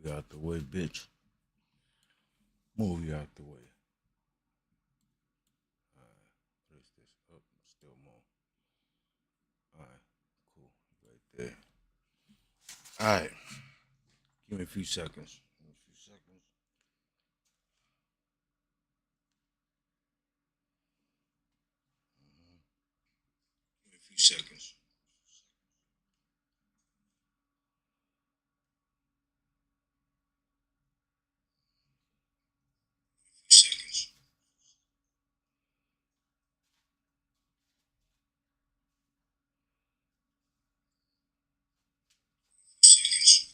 Move out the way, bitch. Move you out the way. What is this? Oh, still more. Alright, cool. Right there. Alright. Give me a few seconds. Give me a few seconds. Give me a few seconds. Seconds. Seconds. Seconds.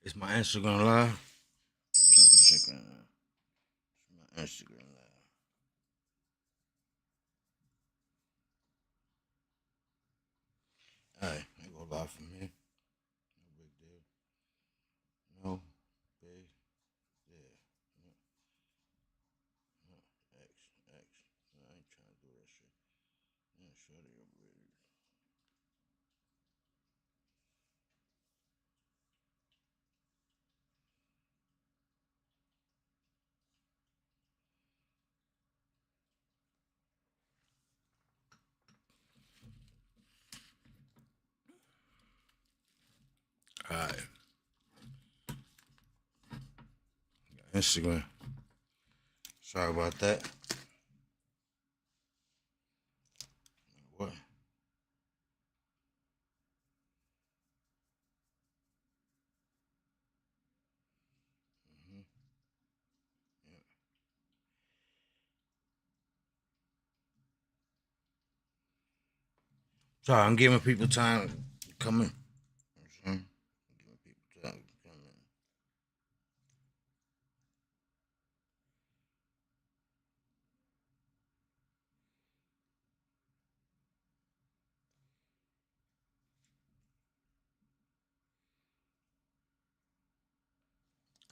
It's my Instagram live. I'm trying to check it out. It's my Instagram live. Alright, I go live from here. No big deal. No big deal. No, no. X, X. No, I ain't trying to do that shit. Yeah, shut it up, baby. Alright. Instagram. Sorry about that. What? Mm-hmm. Yeah. Sorry, I'm giving people time to come in. I'm giving people time to come in.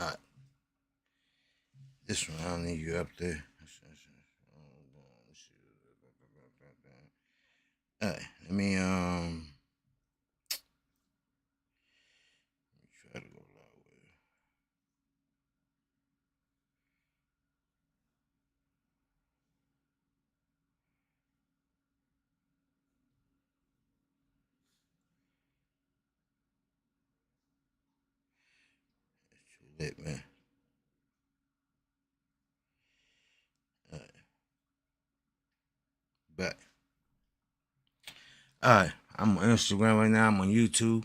Alright. This one, I don't need you up there. Alright, let me try to go live with it. It's too late, man. Alright, back. Alright, I'm on Instagram right now. I'm on YouTube.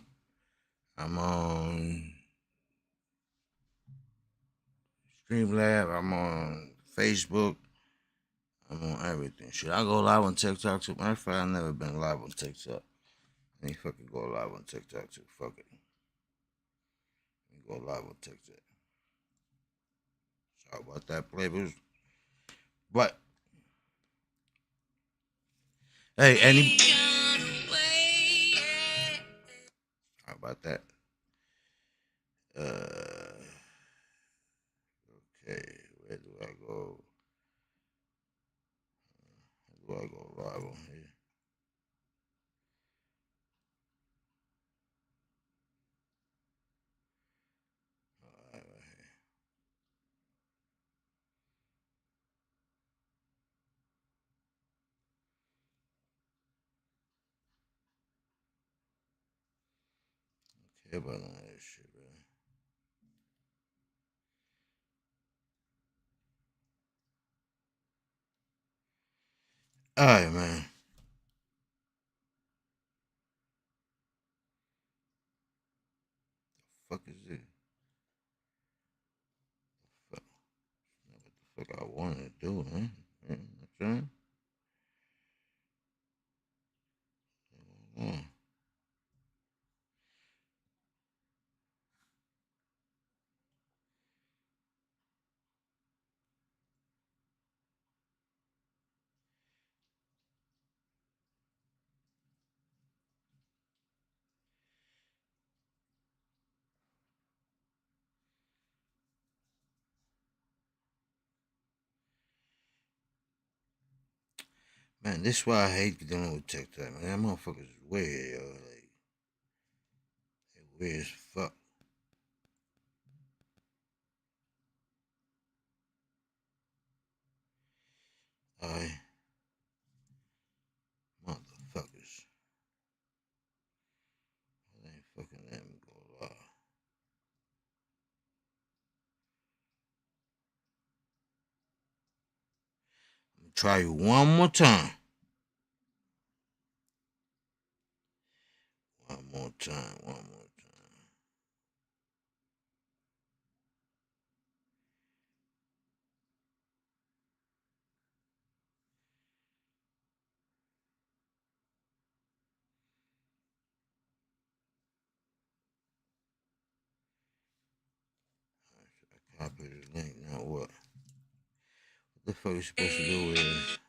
I'm on Streamlab. I'm on Facebook. I'm on everything. Should I go live on TikTok too? Matter of fact, I've never been live on TikTok. Let me fucking go live on TikTok too. Fuck it. Let me go live on TikTok. Sorry about that, players. But hey, how about that? Okay, where do I go? Where do I go live on here? All right, right here. Care about none of that shit, bro. All right, man. Fuck is it? What the fuck I wanted to do, man. You know what I'm saying? Yeah. Man, this is why I hate dealing with TikTok, man. That motherfuckers is weird, yo. Like, they weird as fuck. Alright, motherfuckers. They ain't fucking let me go live. I'm gonna try you one more time. One more time. One more time. Copy the link. Now what? What the fuck you supposed to do with it?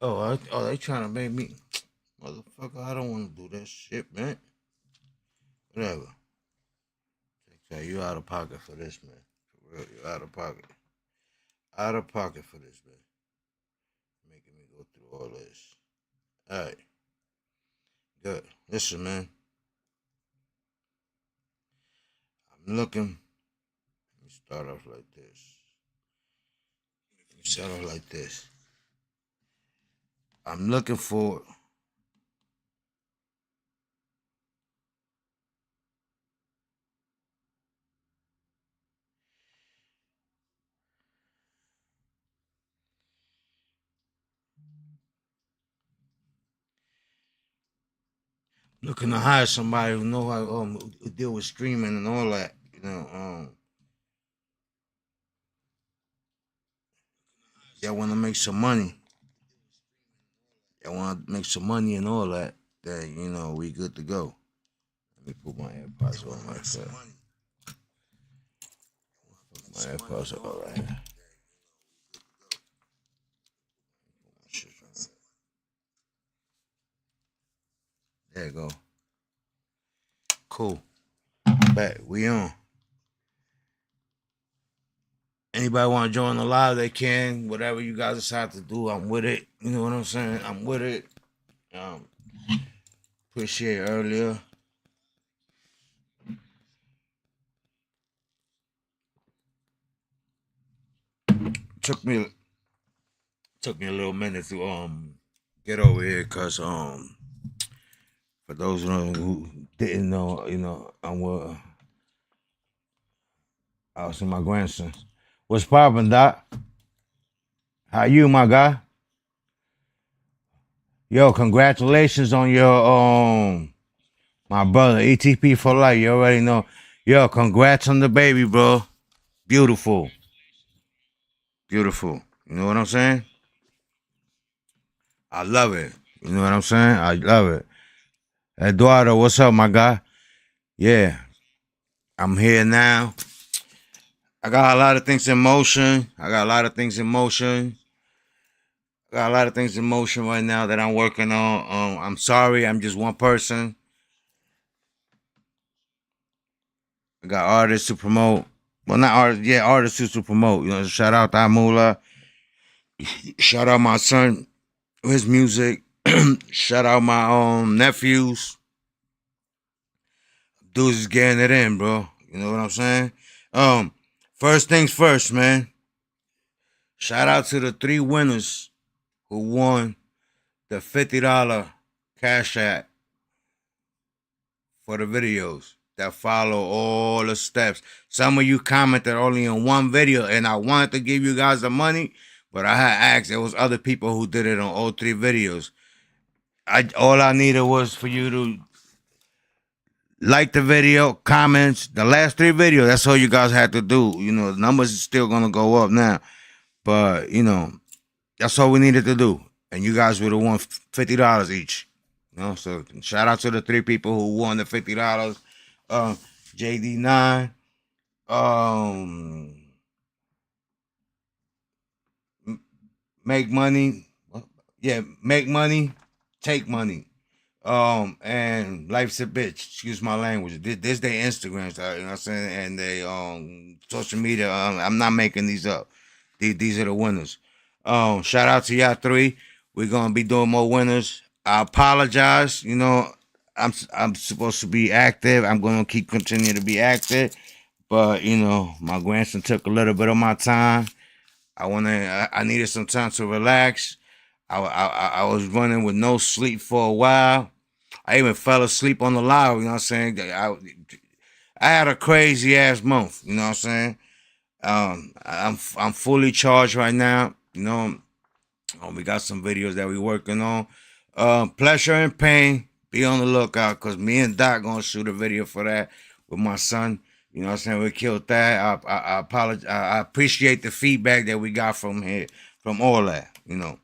Oh, they trying to make me, motherfucker. I don't want to do that shit, man. Whatever. TikTok, you out of pocket for this, man. For real, you out of pocket. Out of pocket for this, man. Making me go through all this. All right, good. Listen, man. I'm looking. Let me start off like this. Let me start off like this. I'm looking for. Looking to hire somebody who know how who deal with streaming and all that. Y'all want to make some money. Y'all want to make some money and all that. Then we good to go. Let me put my AirPods on my phone. My AirPods are all right. There you go. Cool. Back. We on. Anybody want to join the live, they can. Whatever you guys decide to do, I'm with it. You know what I'm saying? I'm with it. Um, Appreciate earlier. Took me a little minute to get over here because for those who didn't know, I was with my grandson. What's poppin', Doc? How you, my guy? Yo, congratulations on your my brother, ETP for life. You already know. Yo, congrats on the baby, bro. Beautiful. Beautiful. You know what I'm saying? I love it. You know what I'm saying? I love it. Eduardo, what's up, my guy? Yeah, I'm here now. I got a lot of things in motion. I got a lot of things in motion. I got a lot of things in motion right now that I'm working on. I'm sorry, I'm just one person. I got artists to promote. Well, not artists, yeah, artists to promote. Shout out to Amula. Shout out my son, his music. Shout out my nephews. Dudes is getting it in, bro. You know what I'm saying? First things first, man. Shout out to the 3 winners who won the $50 cash app for the videos. that follow all the steps. Some of you commented only on one video, and I wanted to give you guys the money, but I had asked. There was other people who did it on all 3 videos. All I needed was for you to like the video, comments, the last 3 videos. That's all you guys had to do. You know, the numbers is still gonna go up now, but you know, that's all we needed to do. And you guys would have won $50 each. You know, so shout out to the 3 people who won the $50. JD9, make money. Yeah, make money, take money. And life's a bitch. Excuse my language. This they Instagrams, you know what I'm saying, and they social media. I'm not making these up. These are the winners. Shout out to y'all 3. We're gonna be doing more winners. I apologize. You know, I'm supposed to be active. I'm gonna keep continuing to be active, but you know, my grandson took a little bit of my time. I needed some time to relax. I was running with no sleep for a while. I even fell asleep on the live, you know what I'm saying? I had a crazy ass month, you know what I'm saying? I'm fully charged right now, you know. We got some videos that we working on. Pleasure and Pain, be on the lookout, because me and Doc gonna shoot a video for that with my son. You know what I'm saying? We killed that. I apologize. I appreciate the feedback that we got from here, from all that, you know.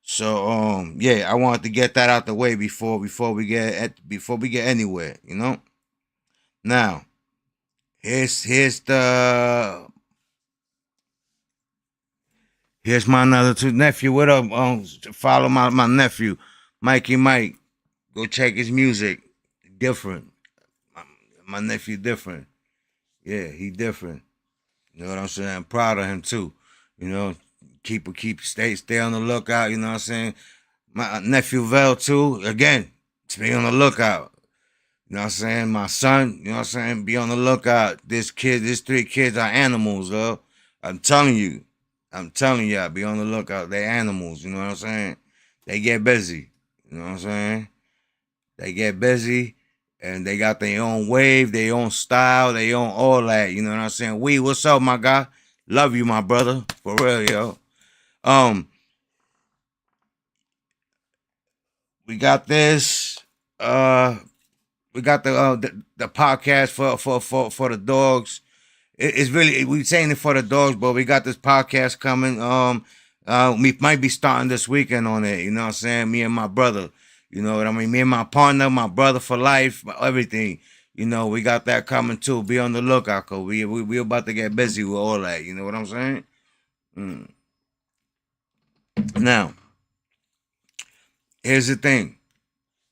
So yeah, I wanted to get that out the way before we get anywhere, you know. Now, here's my another 2 nephew. What up? Follow my nephew, Mikey Mike. Go check his music. Different. My nephew different. Yeah, he different. You know what I'm saying? I'm proud of him too. You know, stay on the lookout. You know what I'm saying? My nephew Vel too. Again, be on the lookout. You know what I'm saying? My son, you know what I'm saying? Be on the lookout. These 3 kids are animals, though. I'm telling y'all, be on the lookout. They're animals, you know what I'm saying? They get busy. You know what I'm saying? They get busy, and they got their own wave, their own style, their own all that. You know what I'm saying? What's up, my guy? Love you, my brother. For real, yo. We got this. We got the podcast for the dogs. It's really, we saying it for the dogs, but we got this podcast coming. We might be starting this weekend on it. You know what I'm saying? Me and my brother. You know what I mean? Me and my partner, my brother for life, everything. You know, we got that coming too. Be on the lookout, cause we about to get busy with all that. You know what I'm saying? Now, here's the thing.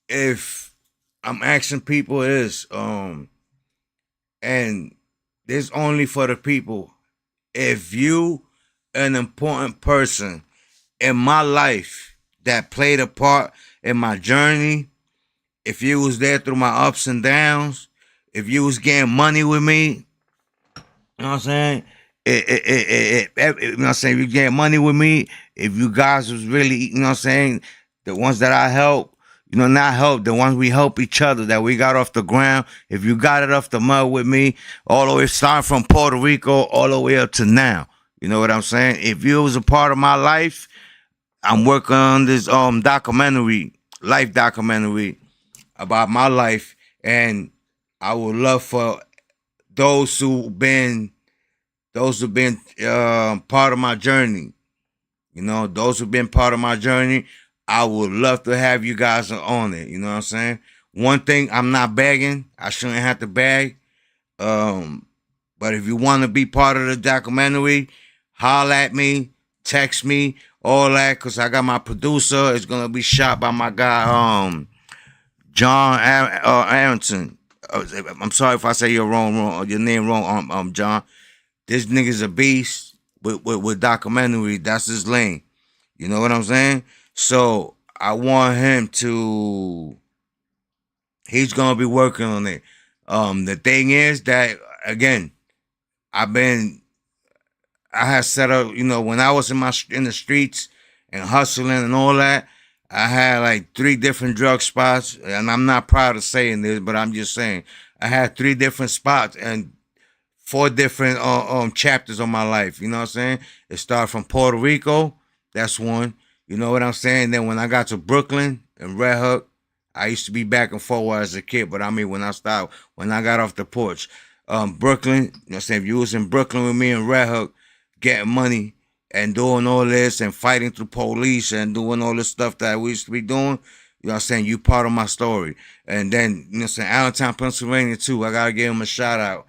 If I'm asking people is, and this only for the people. If you an important person in my life that played a part in my journey, if you was there through my ups and downs, if you was getting money with me, you know what I'm saying? You know what I'm saying? If you getting money with me, if you guys was really, you know what I'm saying, the ones that I help, you know, not help, the ones we help each other, that we got off the ground. If you got it off the mud with me, all the way starting from Puerto Rico, all the way up to now. You know what I'm saying? If you was a part of my life, I'm working on this documentary, life documentary about my life, and I would love for those who've been part of my journey. You know, those who've been part of my journey, I would love to have you guys on it. You know what I'm saying? One thing, I'm not begging. I shouldn't have to beg. But if you want to be part of the documentary, holler at me, text me, all that, because I got my producer. It's going to be shot by my guy, John Aronson. I'm sorry if I say your name wrong, John. This nigga's a beast with documentary. That's his lane. You know what I'm saying? So I want him to. He's gonna be working on it. The thing is that, again, I had set up. You know, when I was in the streets and hustling and all that, I had like 3 different drug spots, and I'm not proud of saying this, but I'm just saying I had 3 different spots and 4 different chapters of my life. You know what I'm saying? It started from Puerto Rico. That's one. You know what I'm saying? Then when I got to Brooklyn and Red Hook, I used to be back and forth as a kid, but I mean when I got off the porch, Brooklyn. You know what I'm saying? If you was in Brooklyn with me and Red Hook, getting money and doing all this and fighting through police and doing all this stuff that we used to be doing, you know what I'm saying? You part of my story. And then, you know what I'm saying, Allentown, Pennsylvania too. I gotta give him a shout out.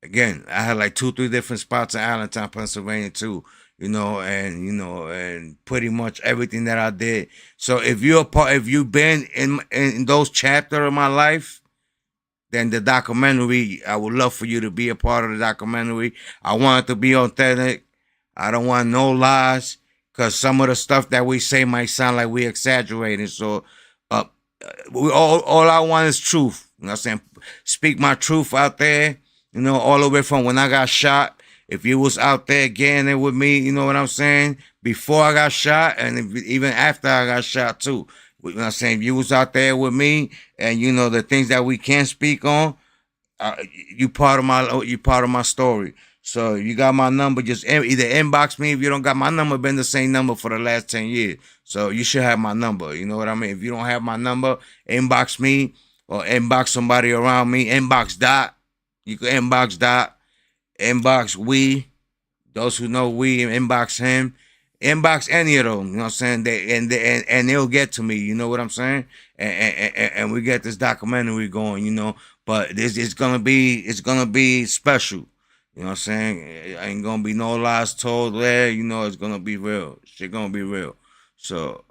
Again, I had like 2, 3 different spots in Allentown, Pennsylvania too. And pretty much everything that I did. So if you've been in those chapters of my life, then the documentary, I would love for you to be a part of the documentary. I want it to be authentic. I don't want no lies, because some of the stuff that we say might sound like we exaggerating. So, uh, all I want is truth. You know what I'm saying? Speak my truth out there. You know, all the way from when I got shot. If you was out there getting it with me, you know what I'm saying? Before I got shot, and even after I got shot too. You know what I'm saying? If you was out there with me, and you know the things that we can't speak on, you part of my story. So you got my number. Just either inbox me. If you don't got my number, been the same number for the last 10 years. So you should have my number. You know what I mean? If you don't have my number, inbox me or inbox somebody around me. Inbox Dot. You can inbox Dot. Inbox we. Those who know we, inbox him. Inbox any of them, you know what I'm saying? And they'll get to me, you know what I'm saying? And we get this documentary going, you know. But it's gonna be special. You know what I'm saying? It ain't gonna be no lies told there, you know, it's gonna be real. Shit gonna be real. So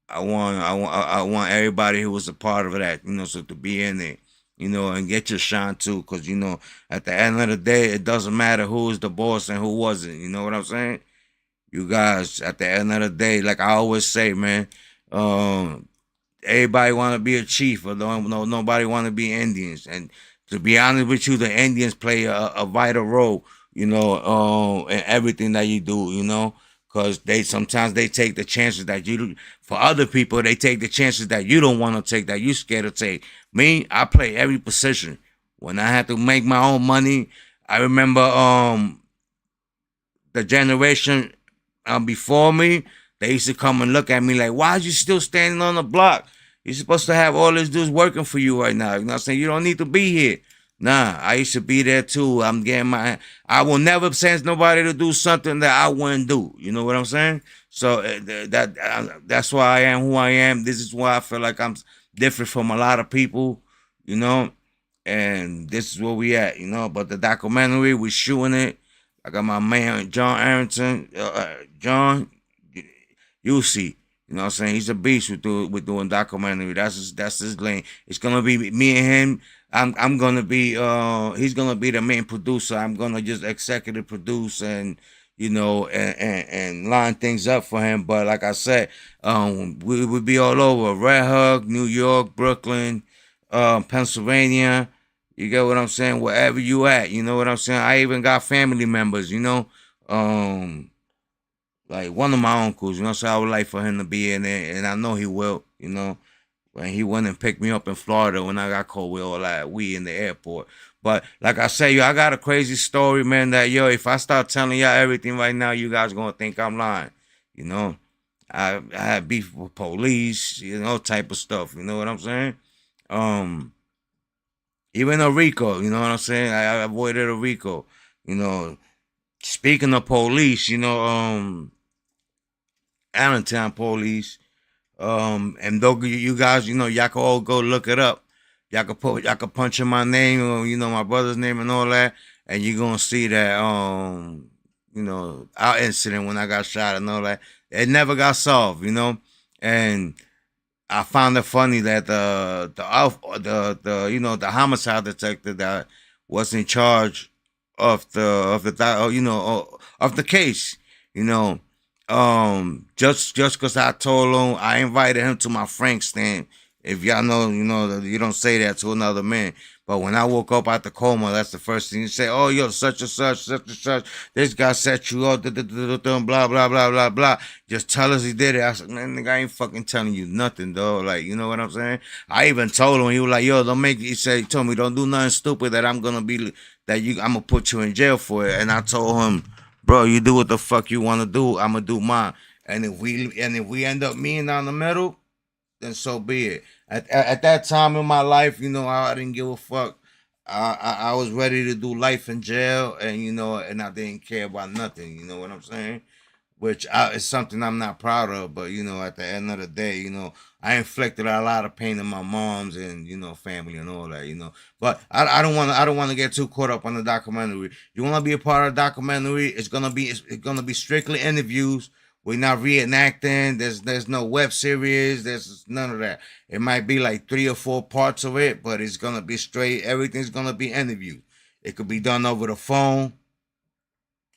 I want everybody who was a part of that, you know, so to be in there, you know, and get your shine too, because you know, at the end of the day, it doesn't matter who is the boss and who wasn't. You know what I'm saying? You guys, at the end of the day, like I always say, man, everybody want to be a chief, or nobody want to be Indians. And to be honest with you, the Indians play a vital role, you know, in everything that you do, you know, because sometimes they take the chances that you, for other people, they take the chances that you don't want to take, that you scared to take. Me, I play every position. When I had to make my own money, I remember the generation before me, they used to come and look at me like, why is you still standing on the block? You're supposed to have all these dudes working for you right now. You know what I'm saying? You don't need to be here. Nah, I used to be there too. I will never send nobody to do something that I wouldn't do. You know what I'm saying? So that's why I am who I am. This is why I feel like I'm different from a lot of people, you know? And this is where we at, you know? But the documentary, we're shooting it. I got my man, John Arrington. John, you see. You know what I'm saying? He's a beast with doing documentary. That's his lane. It's gonna be me and him. I'm gonna be he's gonna be the main producer. I'm gonna just executive produce and you know and line things up for him. But like I said, we would be all over Red Hook, New York, Brooklyn, Pennsylvania. You get what I'm saying? Wherever you at, you know what I'm saying? I even got family members, you know. Like one of my uncles, you know, so I would like for him to be in there, and I know he will, you know. When he went and picked me up in Florida when I got caught with all that we in the airport. But like I say, yo, I got a crazy story, man, that yo, if I start telling y'all everything right now, you guys gonna think I'm lying. You know. I had beef with police, you know, type of stuff. You know what I'm saying? Um, Even a Rico, you know what I'm saying? I avoided a Rico. You know, speaking of police, you know, Allentown police. And though you guys, you know, y'all can all go look it up. Y'all can punch in my name or you know my brother's name and all that, and you're gonna see that you know, our incident when I got shot and all that. It never got solved, you know, and I found it funny that the you know the homicide detective that was in charge of the case, you know, just because I told him I invited him to my Frank stand. If y'all know, you know that you don't say that to another man. But when I woke up out the coma, that's the first thing you say. Oh, yo, such and such, such and such. This guy set you up, blah, blah, blah, blah, blah. Just tell us he did it. I said, man, nigga, I ain't fucking telling you nothing, dog. Like, you know what I'm saying? I even told him, he was like, yo, don't make, he told me, don't do nothing stupid that I'm going to put you in jail for it. And I told him, bro, you do what the fuck you want to do. I'm going to do mine. And if we end up meeting down the middle, then so be it. At that time in my life, I didn't give a fuck. I was ready to do life in jail, and I didn't care about nothing. You know what I'm saying? Which is something I'm not proud of. But at the end of the day, I inflicted a lot of pain on my moms and family and all that. But I don't want to get too caught up on the documentary. You want to be a part of the documentary? It's gonna be strictly interviews. We're not reenacting. There's no web series. There's none of that. It might be like 3 or 4 parts of it, but it's gonna be straight. Everything's gonna be interview. It could be done over the phone.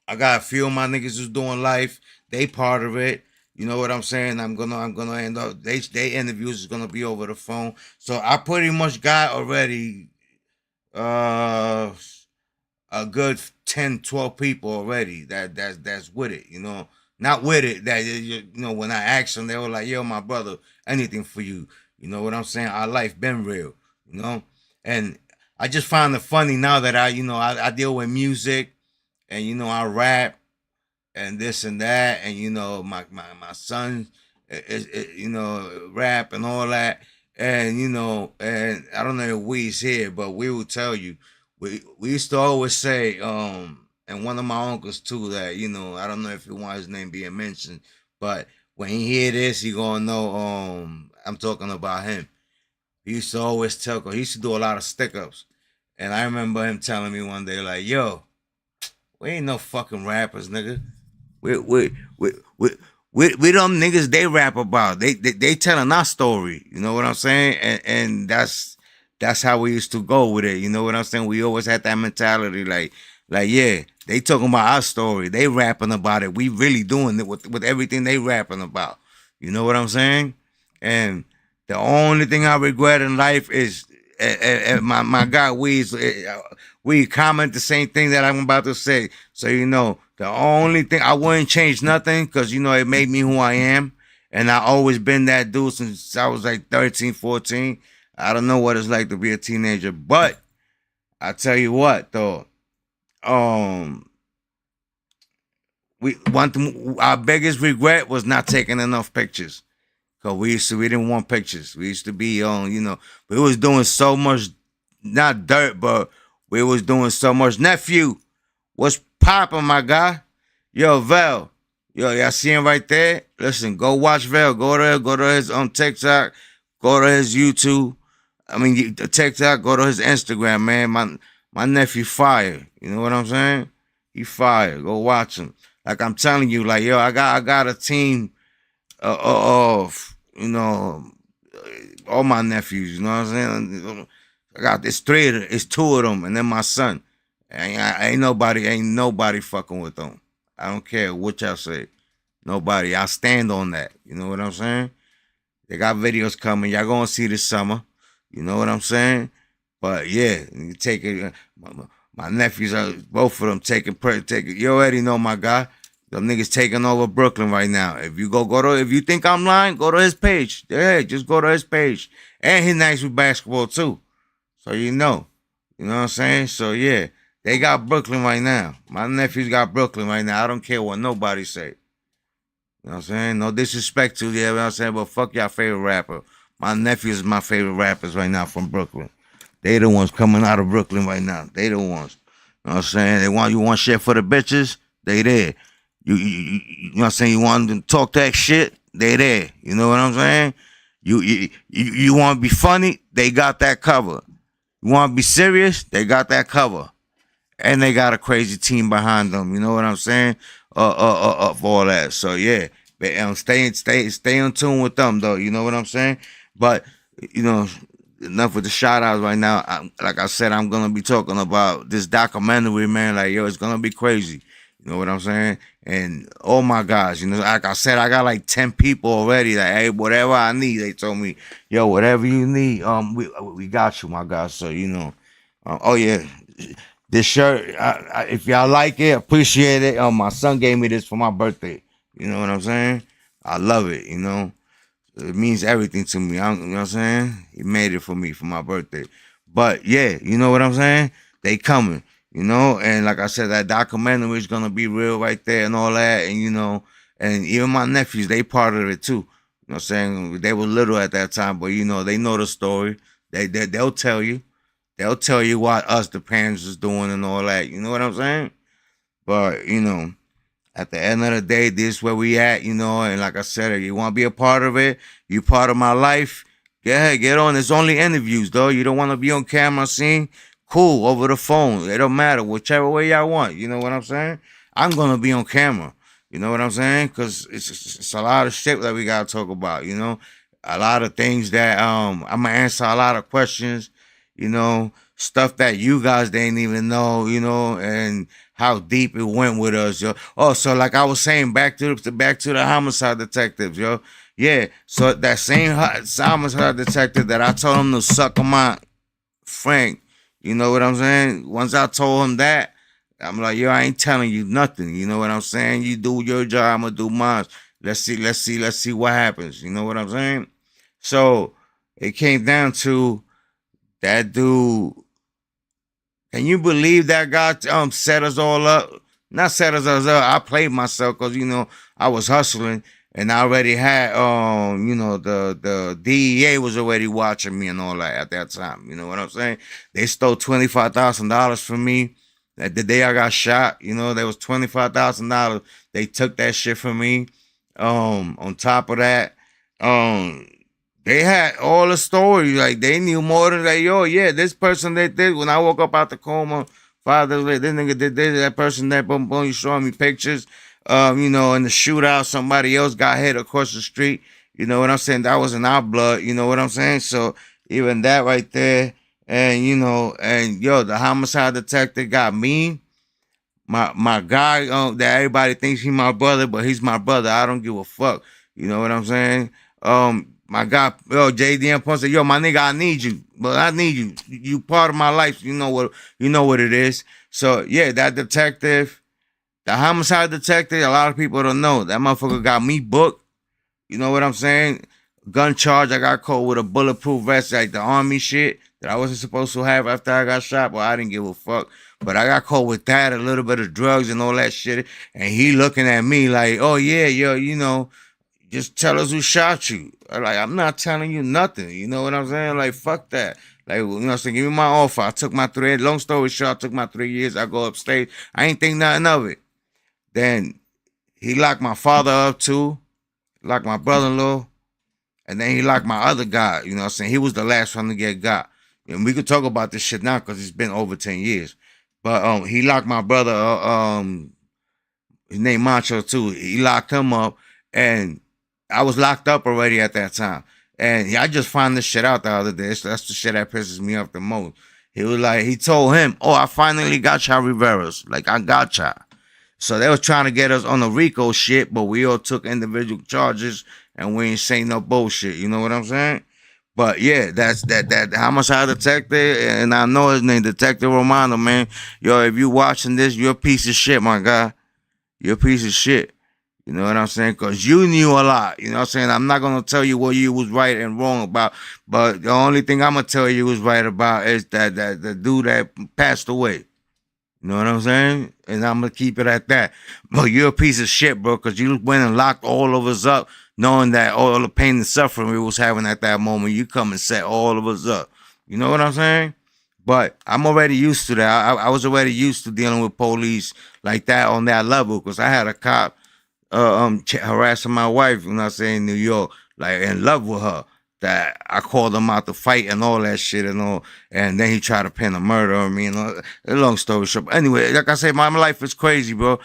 I got a few of my niggas who's doing life. They part of it. You know what I'm saying? I'm gonna end up. They interviews is gonna be over the phone. So I pretty much got already. A good 10, 12 people already that's with it, Not with it, that, when I asked them, they were like, yo, my brother, anything for you. You know what I'm saying? Our life been real, And I just find it funny now that I deal with music and, I rap and this and that. And, my son, rap and all that. And, and I don't know if we's here, but we will tell you, we used to always say, and one of my uncles too, that I don't know if he wants his name being mentioned, but when he hear this, he gonna know I'm talking about him. He used to always tell, cause he used to do a lot of stick ups, and I remember him telling me one day like, "Yo, we ain't no fucking rappers, nigga. We them niggas they rap about. They telling our story. You know what I'm saying? And that's how we used to go with it. You know what I'm saying? We always had that mentality, like yeah, they talking about our story. They rapping about it. We really doing it with everything they rapping about. You know what I'm saying? And the only thing I regret in life is my guy we comment the same thing that I'm about to say. So the only thing I wouldn't change nothing because it made me who I am, and I always been that dude since I was like 13, 14. I don't know what it's like to be a teenager, but I tell you what though, our biggest regret was not taking enough pictures. Cause we didn't want pictures. We used to be on, we was doing so much, not dirt, but we was doing so much. Nephew, what's poppin', my guy? Yo, Vel. Yo, y'all see him right there? Listen, go watch Vel. Go to his TikTok. Go to his YouTube. I mean, TikTok. Go to his Instagram, man. My nephew fire. You know what I'm saying? He fire. Go watch him. Like I'm telling you, like yo, I got a team of all my nephews. You know what I'm saying? I got this it's 2 of them, and then my son. Ain't nobody fucking with them. I don't care what y'all say. Nobody. I stand on that. You know what I'm saying? They got videos coming. Y'all gonna see this summer. You know what I'm saying? But yeah, you take it. My nephews are both of them taking. You already know my guy. Them niggas taking over Brooklyn right now. If you think I'm lying, go to his page. Yeah, just go to his page. And he's nice with basketball too. So you know. You know what I'm saying? So yeah, they got Brooklyn right now. My nephews got Brooklyn right now. I don't care what nobody say. You know what I'm saying? No disrespect to you, know what I'm saying? But fuck y'all favorite rapper. My nephews is my favorite rappers right now from Brooklyn. They the ones coming out of Brooklyn right now. They the ones. You know what I'm saying? You want shit for the bitches? They there. You know what I'm saying? You want them to talk that shit? They there. You know what I'm saying? You want to be funny? They got that cover. You want to be serious? They got that cover. And they got a crazy team behind them. You know what I'm saying? For all that. So yeah, stay in tune with them though. You know what I'm saying? But enough with the shout outs right now. Like I said, I'm gonna be talking about this documentary, man. Like yo, it's gonna be crazy. You know what I'm saying? And oh my gosh, like I said, I got like 10 people already. Like, hey, whatever I need, they told me, yo, whatever you need, we got you, my guy. So Oh yeah, this shirt. If y'all like it, appreciate it. My son gave me this for my birthday. You know what I'm saying? I love it. You know, it means everything to me. You know what I'm saying? He made it for me for my birthday. But yeah, you know what I'm saying? They coming. You know, and like I said, that documentary is gonna be real right there and all that. And you know, and even my nephews, they part of it too. You know what I'm saying? They were little at that time, but you know, they know the story. They'll tell you. They'll tell you what us, the parents, is doing and all that. You know what I'm saying? But, you know, at the end of the day, this is where we at, you know. And like I said, if you want to be a part of it, you part of my life, go ahead, get on. It's only interviews, though. You don't want to be on camera scene? Cool, over the phone. It don't matter, whichever way y'all want. You know what I'm saying? I'm going to be on camera. You know what I'm saying? Because it's a lot of shit that we got to talk about, you know? A lot of things that I'm going to answer a lot of questions, you know, stuff that you guys didn't even know, you know, and how deep it went with us, yo. Oh, so like I was saying, back to the homicide detectives, yo. Yeah, so that same homicide detective that I told him to suck on my Frank, you know what I'm saying? Once I told him that, I'm like, yo, I ain't telling you nothing. You know what I'm saying? You do your job, I'm gonna do mine. Let's see what happens. You know what I'm saying? So it came down to that dude. Can you believe that guy set us all up? Not set us up. I played myself because you know I was hustling and I already had you know the DEA was already watching me and all that at that time. You know what I'm saying? They stole $25,000 from me. That the day I got shot, you know, there was $25,000. They took that shit from me. On top of that, um, they had all the stories. Like they knew more than that. Yo, yeah, this person that did when I woke up out the coma, father, this nigga did this, that person that boom boom. You showing me pictures. You know, in the shootout, somebody else got hit across the street. You know what I'm saying? That was in our blood. You know what I'm saying? So even that right there, and you know, and yo, the homicide detective got me. My guy that everybody thinks he my brother, but he's my brother. I don't give a fuck. You know what I'm saying? My guy, yo, JDM Punch said, yo, my nigga, I need you. But I need you. You part of my life. You know what it is. So yeah, that detective, the homicide detective, a lot of people don't know. That motherfucker got me booked. You know what I'm saying? Gun charge, I got caught with a bulletproof vest, like the army shit that I wasn't supposed to have after I got shot, but I didn't give a fuck. But I got caught with that, a little bit of drugs and all that shit. And he looking at me like, oh yeah, yo, you know, just tell us who shot you. I'm not telling you nothing. You know what I'm saying? Like, fuck that. Like, you know what I'm saying? Give me my offer. I took my long story short, I took my 3 years. I go upstate. I ain't think nothing of it. Then he locked my father up too, locked my brother-in-law. And then he locked my other guy, you know what I'm saying? He was the last one to get got. And we could talk about this shit now because it's been over 10 years. But he locked my brother, his name Macho too. He locked him up and I was locked up already at that time. And I just found this shit out the other day. That's the shit that pisses me off the most. He was like, he told him, oh, I finally got y'all Riveras. Like, I got y'all. So they was trying to get us on the RICO shit, but we all took individual charges and we ain't saying no bullshit. You know what I'm saying? But yeah, that's that homicide detective, and I know his name, Detective Romano, man. Yo, if you watching this, you're a piece of shit, my guy. You're a piece of shit. You know what I'm saying? Because you knew a lot. You know what I'm saying? I'm not going to tell you what you was right and wrong about. But the only thing I'm going to tell you was right about is that the dude that passed away. You know what I'm saying? And I'm going to keep it at that. But you're a piece of shit, bro, because you went and locked all of us up knowing that all the pain and suffering we was having at that moment. You come and set all of us up. You know what I'm saying? But I'm already used to that. I was already used to dealing with police like that on that level because I had a cop harassing my wife, you know what I'm saying, in New York, like in love with her. That I called him out to fight and all that shit and all, and then he tried to pin a murder on me and all. Long story short. But anyway, like I said, my life is crazy, bro.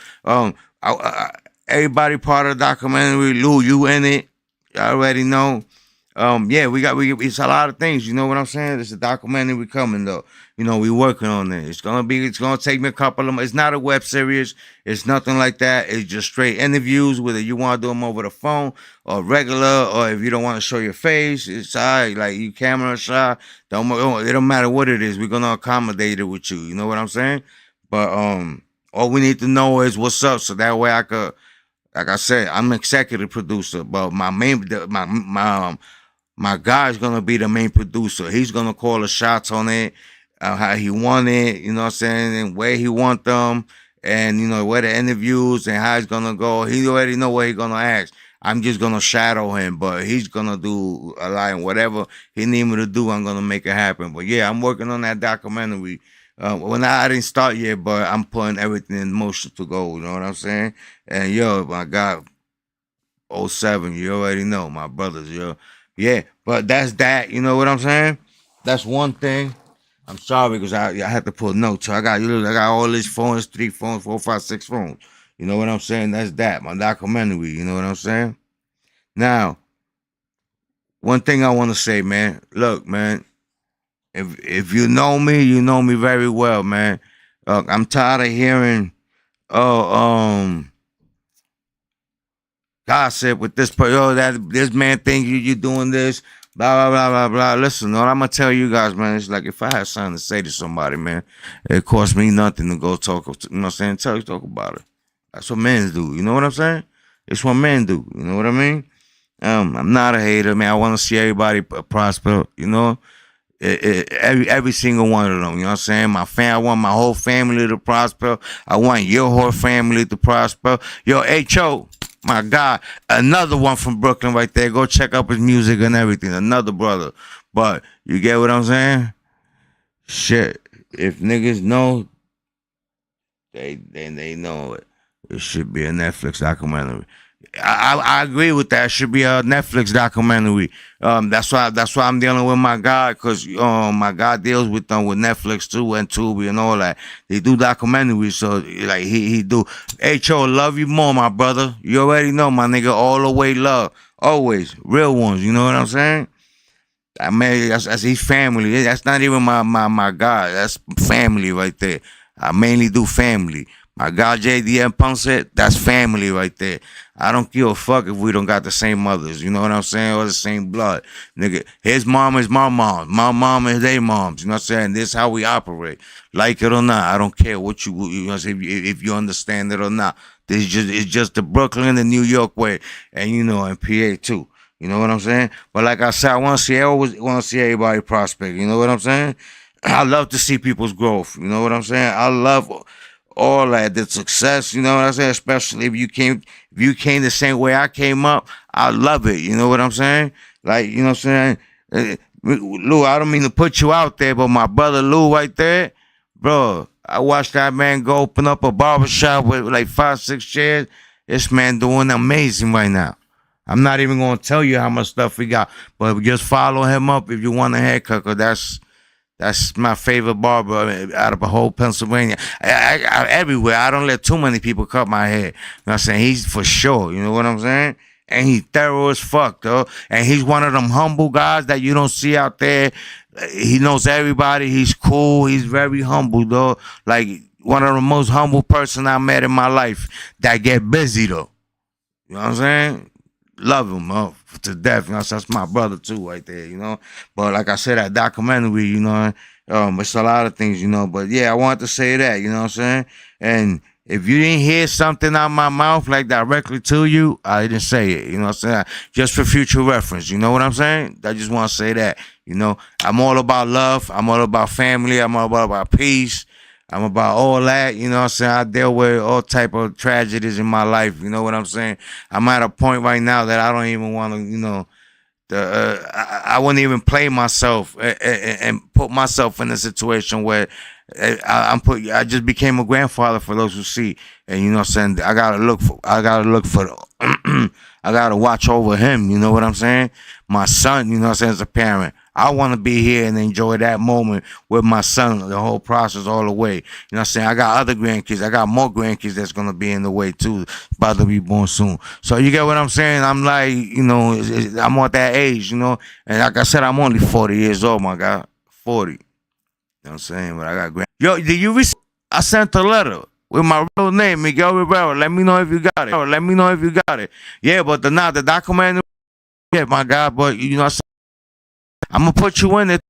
Everybody part of the documentary, Lou, you in it, you already know. Yeah, it's a lot of things. You know what I'm saying? It's a documentary coming though. You know, we working on it. It's gonna take me a couple of months. It's not a web series. It's nothing like that. It's just straight interviews. Whether you want to do them over the phone or regular, or if you don't want to show your face, it's all right. Like you camera shy. It don't matter what it is. We're gonna accommodate it with you. You know what I'm saying? But all we need to know is what's up, so that way I could. Like I said, I'm executive producer, but my guy's gonna be the main producer. He's gonna call the shots on it, how he want it, you know what I'm saying, and where he want them, and you know where the interviews and how it's gonna go. He already know what he's gonna ask. I'm just gonna shadow him, but he's gonna do a lot, and whatever he need me to do, I'm gonna make it happen. But yeah, I'm working on that documentary. I didn't start yet, but I'm putting everything in motion to go. You know what I'm saying? And yo, my God, '07, you already know, my brothers, yo. Yeah, but that's that. You know what I'm saying? That's one thing. I'm sorry because I had to put notes. So I got all these phones, 3 phones, 4, 5, 6 phones. You know what I'm saying? That's that. My documentary. You know what I'm saying? Now, one thing I want to say, man. Look, man. If you know me very well, man. I'm tired of hearing, oh, gossip with that this man think you doing this, blah blah blah blah blah. Listen, what I'm gonna tell you guys, man, it's like if I had something to say to somebody, man, it cost me nothing to go talk. You know what I'm saying? Talk about it. That's what men do. You know what I'm saying? It's what men do. You know what I mean? I'm not a hater, man. I want to see everybody prosper. You know, every single one of them. You know what I'm saying? I want my whole family to prosper. I want your whole family to prosper. Yo, Ho. My God, another one from Brooklyn right there. Go check out his music and everything. Another brother. But you get what I'm saying? Shit. If niggas know, they know it. It should be a Netflix documentary. I agree with that. It should be a Netflix documentary. That's why I'm dealing with my guy, because my guy deals with Netflix too and Tubi and all that. They do documentaries, so like he do. Ho, love you more, my brother. You already know, my nigga. All the way love, always real ones. You know what I'm saying? I mean, that's his family. That's not even my guy. That's family right there. I mainly do family. My guy JDM Ponce, that's family right there. I don't give a fuck if we don't got the same mothers, you know what I'm saying, or the same blood. Nigga, his mom is my mom. My mom is their moms, you know what I'm saying? This is how we operate. Like it or not, I don't care what you know what I'm saying, if you understand it or not. It's just the Brooklyn and New York way, and you know, and PA too. You know what I'm saying? But like I said, I always want to see everybody prosper. You know what I'm saying? I love to see people's growth. You know what I'm saying? I love all that, the success, you know what I'm saying? Especially if you came the same way I came up, I love it. You know what I'm saying? Like, you know what I'm saying? Lou, I don't mean to put you out there, but my brother Lou right there, bro, I watched that man go open up a barbershop with like 5, 6 chairs. This man doing amazing right now. I'm not even going to tell you how much stuff we got, but just follow him up if you want a haircut, because that's my favorite barber out of the whole Pennsylvania. Everywhere. I don't let too many people cut my hair. You know what I'm saying? He's for sure. You know what I'm saying? And he's thorough as fuck, though. And he's one of them humble guys that you don't see out there. He knows everybody. He's cool. He's very humble, though. Like, one of the most humble person I met in my life that get busy, though. You know what I'm saying? Love him to death. You know, so that's my brother too, right there. You know, but like I said, that documentary, you know, it's a lot of things, you know. But yeah, I wanted to say that, you know what I'm saying. And if you didn't hear something out of my mouth like directly to you, I didn't say it. You know what I'm saying? Just for future reference. You know what I'm saying? I just want to say that. You know, I'm all about love. I'm all about family. I'm all about peace. I'm about all that, you know what I'm saying? I deal with all type of tragedies in my life, you know what I'm saying? I'm at a point right now that I don't even want to, you know, I wouldn't even play myself and put myself in a situation where I just became a grandfather for those who see, and you know what I'm saying? I gotta look for, I gotta watch over him, you know what I'm saying? My son, you know what I'm saying, as a parent. I want to be here and enjoy that moment with my son, the whole process all the way. You know what I'm saying? I got other grandkids. I got more grandkids that's going to be in the way too, about to be born soon. So you get what I'm saying? I'm like, you know, I'm at that age, you know. And like I said, I'm only 40 years old, my God. 40. You know what I'm saying? But I got Yo, did you receive? I sent a letter with my real name, Miguel Rivera. Let me know if you got it. Let me know if you got it. Yeah, but the document, yeah, my God. But you know, I'm gonna put you in it.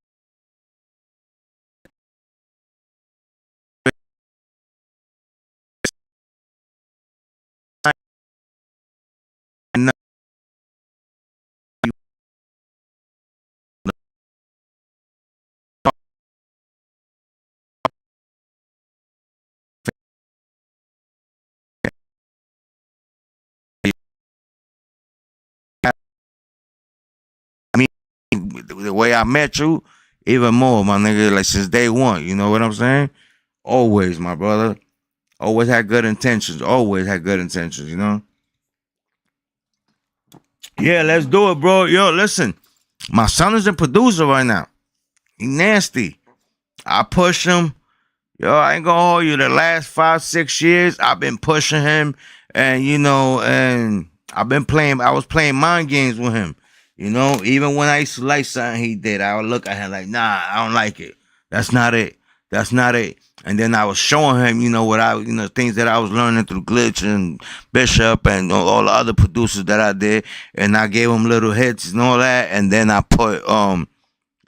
I mean, the way I met you, even more, my nigga. Like since day one, you know what I'm saying? Always, my brother. Always had good intentions. Always had good intentions. You know. Yeah, let's do it, bro. Yo, listen. My son is a producer right now. He nasty. I push him. Yo, I ain't gonna hold you. The last 5-6 years, I've been pushing him, and you know, and I've been playing. I was playing mind games with him. You know, even when I used to like something he did, I would look at him like, nah, I don't like it. That's not it. That's not it. And then I was showing him, you know, things that I was learning through Glitch and Bishop and all the other producers that I did, and I gave him little hits and all that, and then I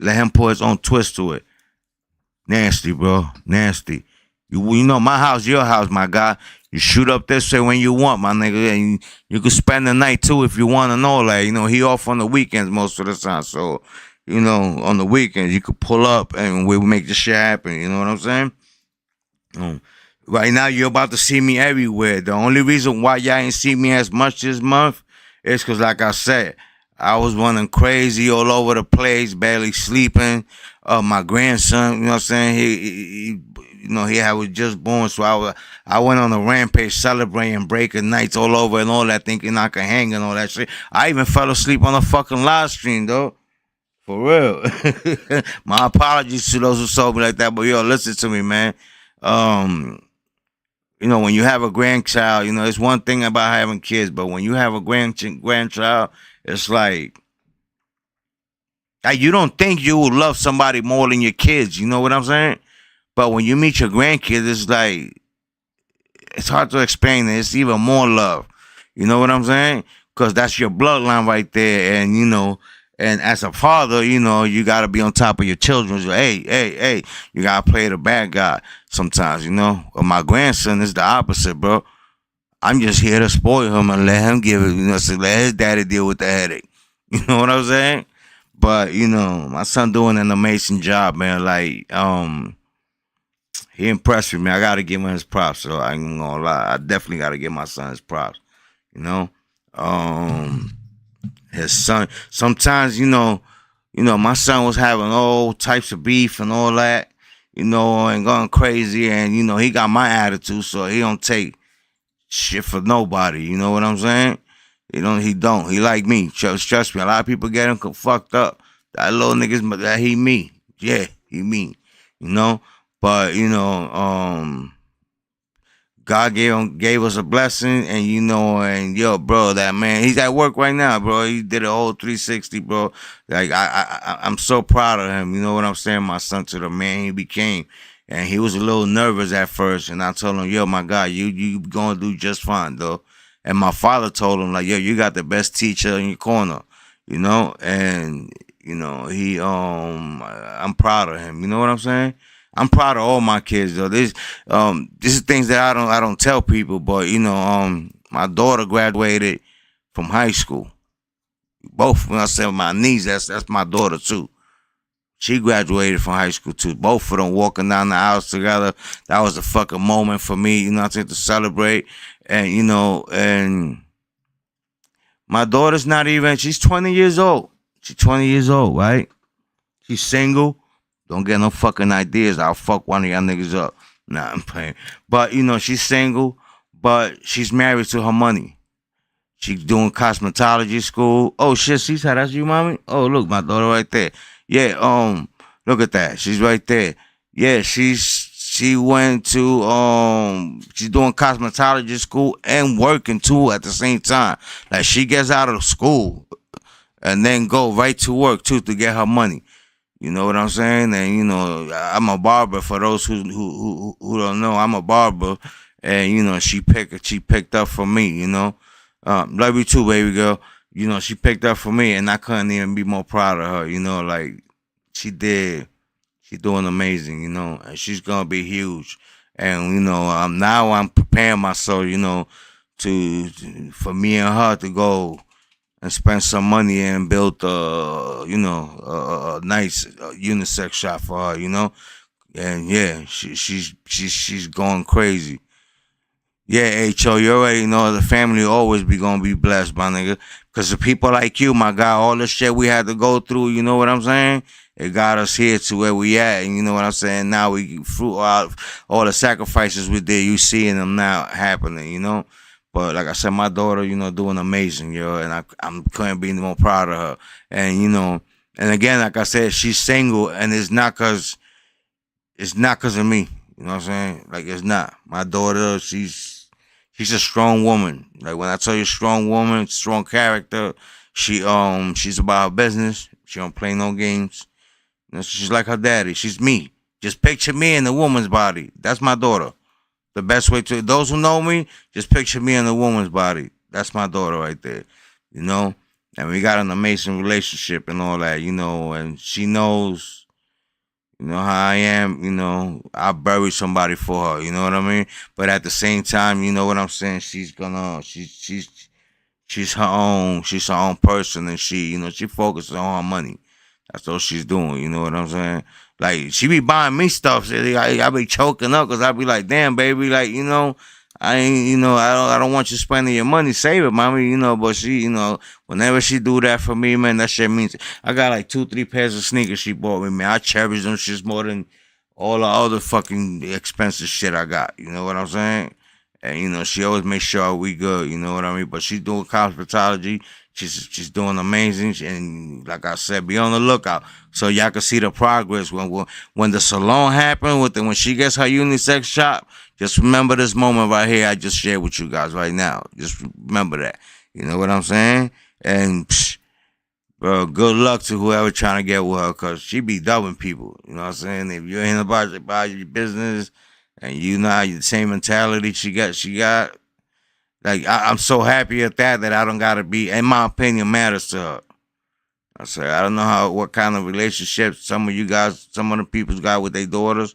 let him put his own twist to it. Nasty, bro. Nasty. You know, my house, your house, my guy. You shoot up this way when you want, my nigga. And you can spend the night too if you want to know. Like, you know, he off on the weekends most of the time. So, you know, on the weekends, you could pull up and we'll make the shit happen. You know what I'm saying? Right now, you're about to see me everywhere. The only reason why y'all ain't see me as much this month is because, like I said, I was running crazy all over the place, barely sleeping. My grandson, you know what I'm saying? He was just born, so I went on a rampage celebrating, breaking nights all over and all that, thinking I could hang and all that shit. I even fell asleep on a fucking live stream, though. For real. My apologies to those who saw me like that, but yo, listen to me, man. You know, when you have a grandchild, you know, it's one thing about having kids, but when you have a grandchild, it's like you don't think you will love somebody more than your kids. You know what I'm saying? But when you meet your grandkids, it's like it's hard to explain it. It's even more love. You know what I'm saying? Because that's your bloodline right there, and you know. And as a father, you know, you got to be on top of your children. So, hey, you got to play the bad guy sometimes, you know. But my grandson is the opposite, bro. I'm just here to spoil him and let him give it, you know, so let his daddy deal with the headache. You know what I'm saying? But, you know, my son doing an amazing job, man. Like, he impressed me, man. I got to give him his props, so I ain't gonna lie. I definitely got to give my son his props, you know. His son, sometimes, you know, my son was having all types of beef and all that, you know, and going crazy, and you know, he got my attitude, so he don't take shit for nobody. You know what I'm saying? He don't. He like me. Trust me. A lot of people get him fucked up. That little niggas, that he me. Yeah, he me. You know, but you know, God gave us a blessing, and you know, and yo, bro, that man, he's at work right now, bro. He did a whole 360, bro. Like I'm so proud of him. You know what I'm saying? My son, to the man he became, and he was a little nervous at first, and I told him, yo, my God, you gonna do just fine, though. And my father told him, like, yo, you got the best teacher in your corner, you know, and you know, I'm proud of him. You know what I'm saying? I'm proud of all my kids though. This is things that I don't tell people, but you know, my daughter graduated from high school. Both, when I say my niece, that's my daughter too. She graduated from high school too. Both of them walking down the aisles together. That was a fucking moment for me, you know what I'm saying, to celebrate. And you know, and my daughter's not even, she's 20 years old. She's 20 years old, right? She's single. Don't get no fucking ideas. I'll fuck one of y'all niggas up. Nah, I'm playing. But, you know, she's single, but she's married to her money. She's doing cosmetology school. Oh, shit, she's how that's you, mommy? Oh, look, my daughter right there. Yeah, look at that. She's right there. Yeah, she went to she's doing cosmetology school and working too at the same time. Like she gets out of school and then go right to work too to get her money. You know what I'm saying? And I'm a barber. For those who don't know, I'm a barber, and she picked up for me. Love you too, baby girl. She picked up for me, and I couldn't even be more proud of her. Like she did. She's doing amazing. And she's gonna be huge. And now I'm preparing myself. For me and her to go and spend some money and build a nice unisex shop for her, and yeah, she's going crazy. Yeah, Ho, you already know the family always be gonna be blessed, my nigga. Cause of people like you, my guy, all the shit we had to go through, you know what I'm saying? It got us here to where we at, and you know what I'm saying? Now we fruit out all the sacrifices we did, you seeing them now happening. But like I said, my daughter, doing amazing, and I'm couldn't be more proud of her. And and again, like I said, she's single, and it's not cause of me. You know what I'm saying? Like it's not. My daughter, she's a strong woman. Like when I tell you strong woman, strong character, she's about her business. She don't play no games. She's like her daddy. She's me. Just picture me in a woman's body. That's my daughter. The best way to those who know me, just picture me in a woman's body. That's my daughter right there. You know? And we got an amazing relationship and all that, and she knows, how I am, I bury somebody for her, you know what I mean? But at the same time, you know what I'm saying? She's her own person, and she focuses on her money. That's all she's doing. You know what I'm saying? Like she be buying me stuff. So I be choking up because I be like, damn, baby, like I ain't, I don't want you spending your money. Save it, mommy. But she, whenever she do that for me, man, that shit means I got like 2, 3 pairs of sneakers she bought me, man. I cherish them shits more than all the other fucking expensive shit I got. You know what I'm saying? And she always makes sure we good. You know what I mean? But she's doing cosmetology. She's doing amazing, and like I said, be on the lookout so y'all can see the progress when the salon happened when she gets her unisex shop. Just remember this moment right here I just shared with you guys right now. Just remember that. You know what I'm saying? And bro, good luck to whoever trying to get with her, cause she be dubbing people. You know what I'm saying? If you ain't about your business and you know the same mentality she got. Like I'm so happy at that I don't gotta be. In my opinion, matters to her. I say I don't know what kind of relationships some of the people's got with their daughters,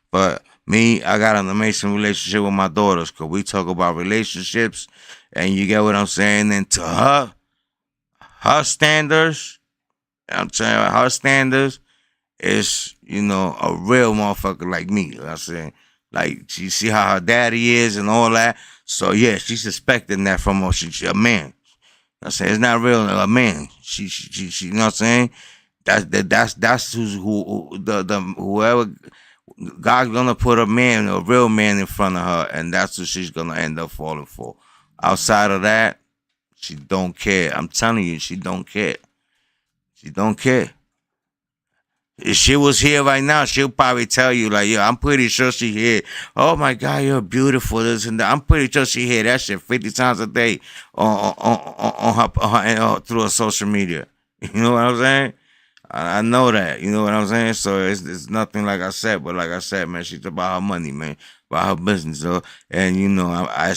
but me, I got an amazing relationship with my daughters because we talk about relationships, and you get what I'm saying. And to her standards, I'm saying her standards is a real motherfucker like me. You know what I'm saying, like she see how her daddy is and all that. So yeah, she's expecting that from her. She a man. I say it's not real a man. She you know what I'm saying? That's who the whoever God's gonna put a real man in front of her, and that's what she's gonna end up falling for. Outside of that, she don't care. I'm telling you, she don't care. She don't care. If she was here right now, she'll probably tell you, like, yo, I'm pretty sure she hear, oh my God, you're beautiful, this and that. I'm pretty sure she hear that shit 50 times a day through her social media. You know what I'm saying? I know that. You know what I'm saying? So it's nothing like I said, but like I said, man, she's about her money, man, about her business. So, and I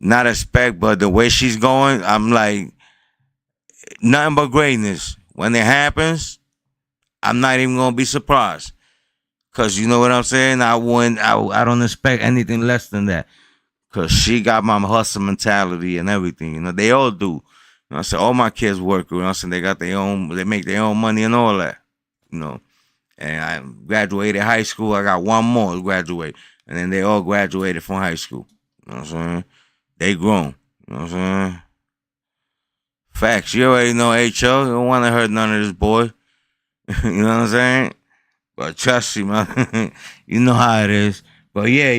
not expect, but the way she's going, I'm like, nothing but greatness. When it happens, I'm not even gonna be surprised, cause you know what I'm saying. I don't expect anything less than that, cause she got my hustle mentality and everything. They all do. I said all my kids work. I said they got they make their own money and all that. And I graduated high school. I got one more to graduate, and then they all graduated from high school. You know what I'm saying? They grown. You know what I'm saying? Facts. You already know Ho. You don't want to hurt none of this boy. You know what I'm saying? But trust me, man. You know how it is. But yeah,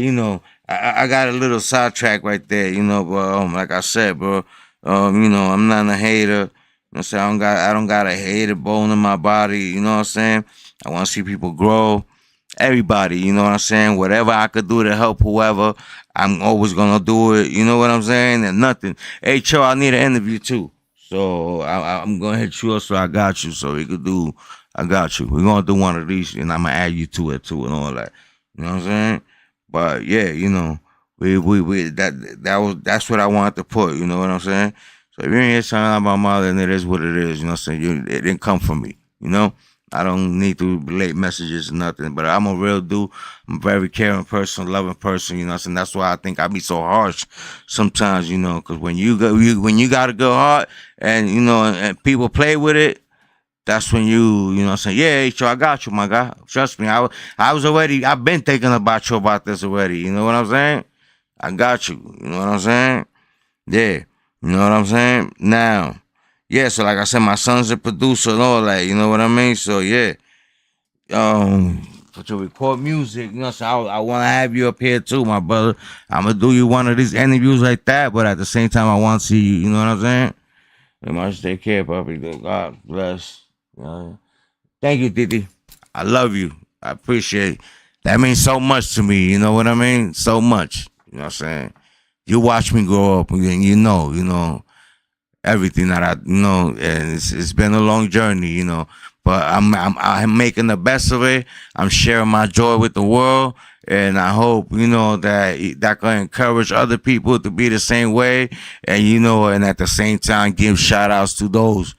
I got a little sidetrack right there, but like I said, bro, I'm not a hater. know what I'm saying? I don't got a hated bone in my body, you know what I'm saying? I want to see people grow. Everybody, you know what I'm saying? Whatever I could do to help whoever, I'm always gonna do it. You know what I'm saying? And nothing. Hey, Cho, I need an interview too. So I'm gonna hit you up so I got you. So we could do I got you. We're gonna do one of these and I'm gonna add you to it too and all that. You know what I'm saying? But yeah, you know, we that's what I wanted to put, you know what I'm saying? So if you ain't here telling about my mother, and it is what it is, you know what I'm saying? It didn't come from me, you know? I don't need to relate messages or nothing, but I'm a real dude. I'm a very caring person, loving person, you know what I'm saying? That's why I think I be so harsh sometimes, you know, because when you got a good heart and, you know, and people play with it, that's when you know what I'm saying? Yeah, H, I got you, my guy. Trust me, I've been thinking about you about this already, you know what I'm saying? I got you, you know what I'm saying? Yeah, you know what I'm saying? Now, yeah, so like I said, my son's a producer and all that, you know what I mean? So yeah, um, to record music, you know what I'm saying? I want to have you up here too, my brother. I'm gonna do you one of these interviews like that, but at the same time, I want to see you, you know what I'm saying? You must take care, puppy. God bless. You know? Thank you, Didi. I love you. I appreciate it. That means so much to me, you know what I mean? So much. You know what I'm saying? You watch me grow up and you know everything that I know, and it's been a long journey, you know. But I'm making the best of it. I'm sharing my joy with the world, and I hope you know that can encourage other people to be the same way, and you know, and at the same time give shout outs to those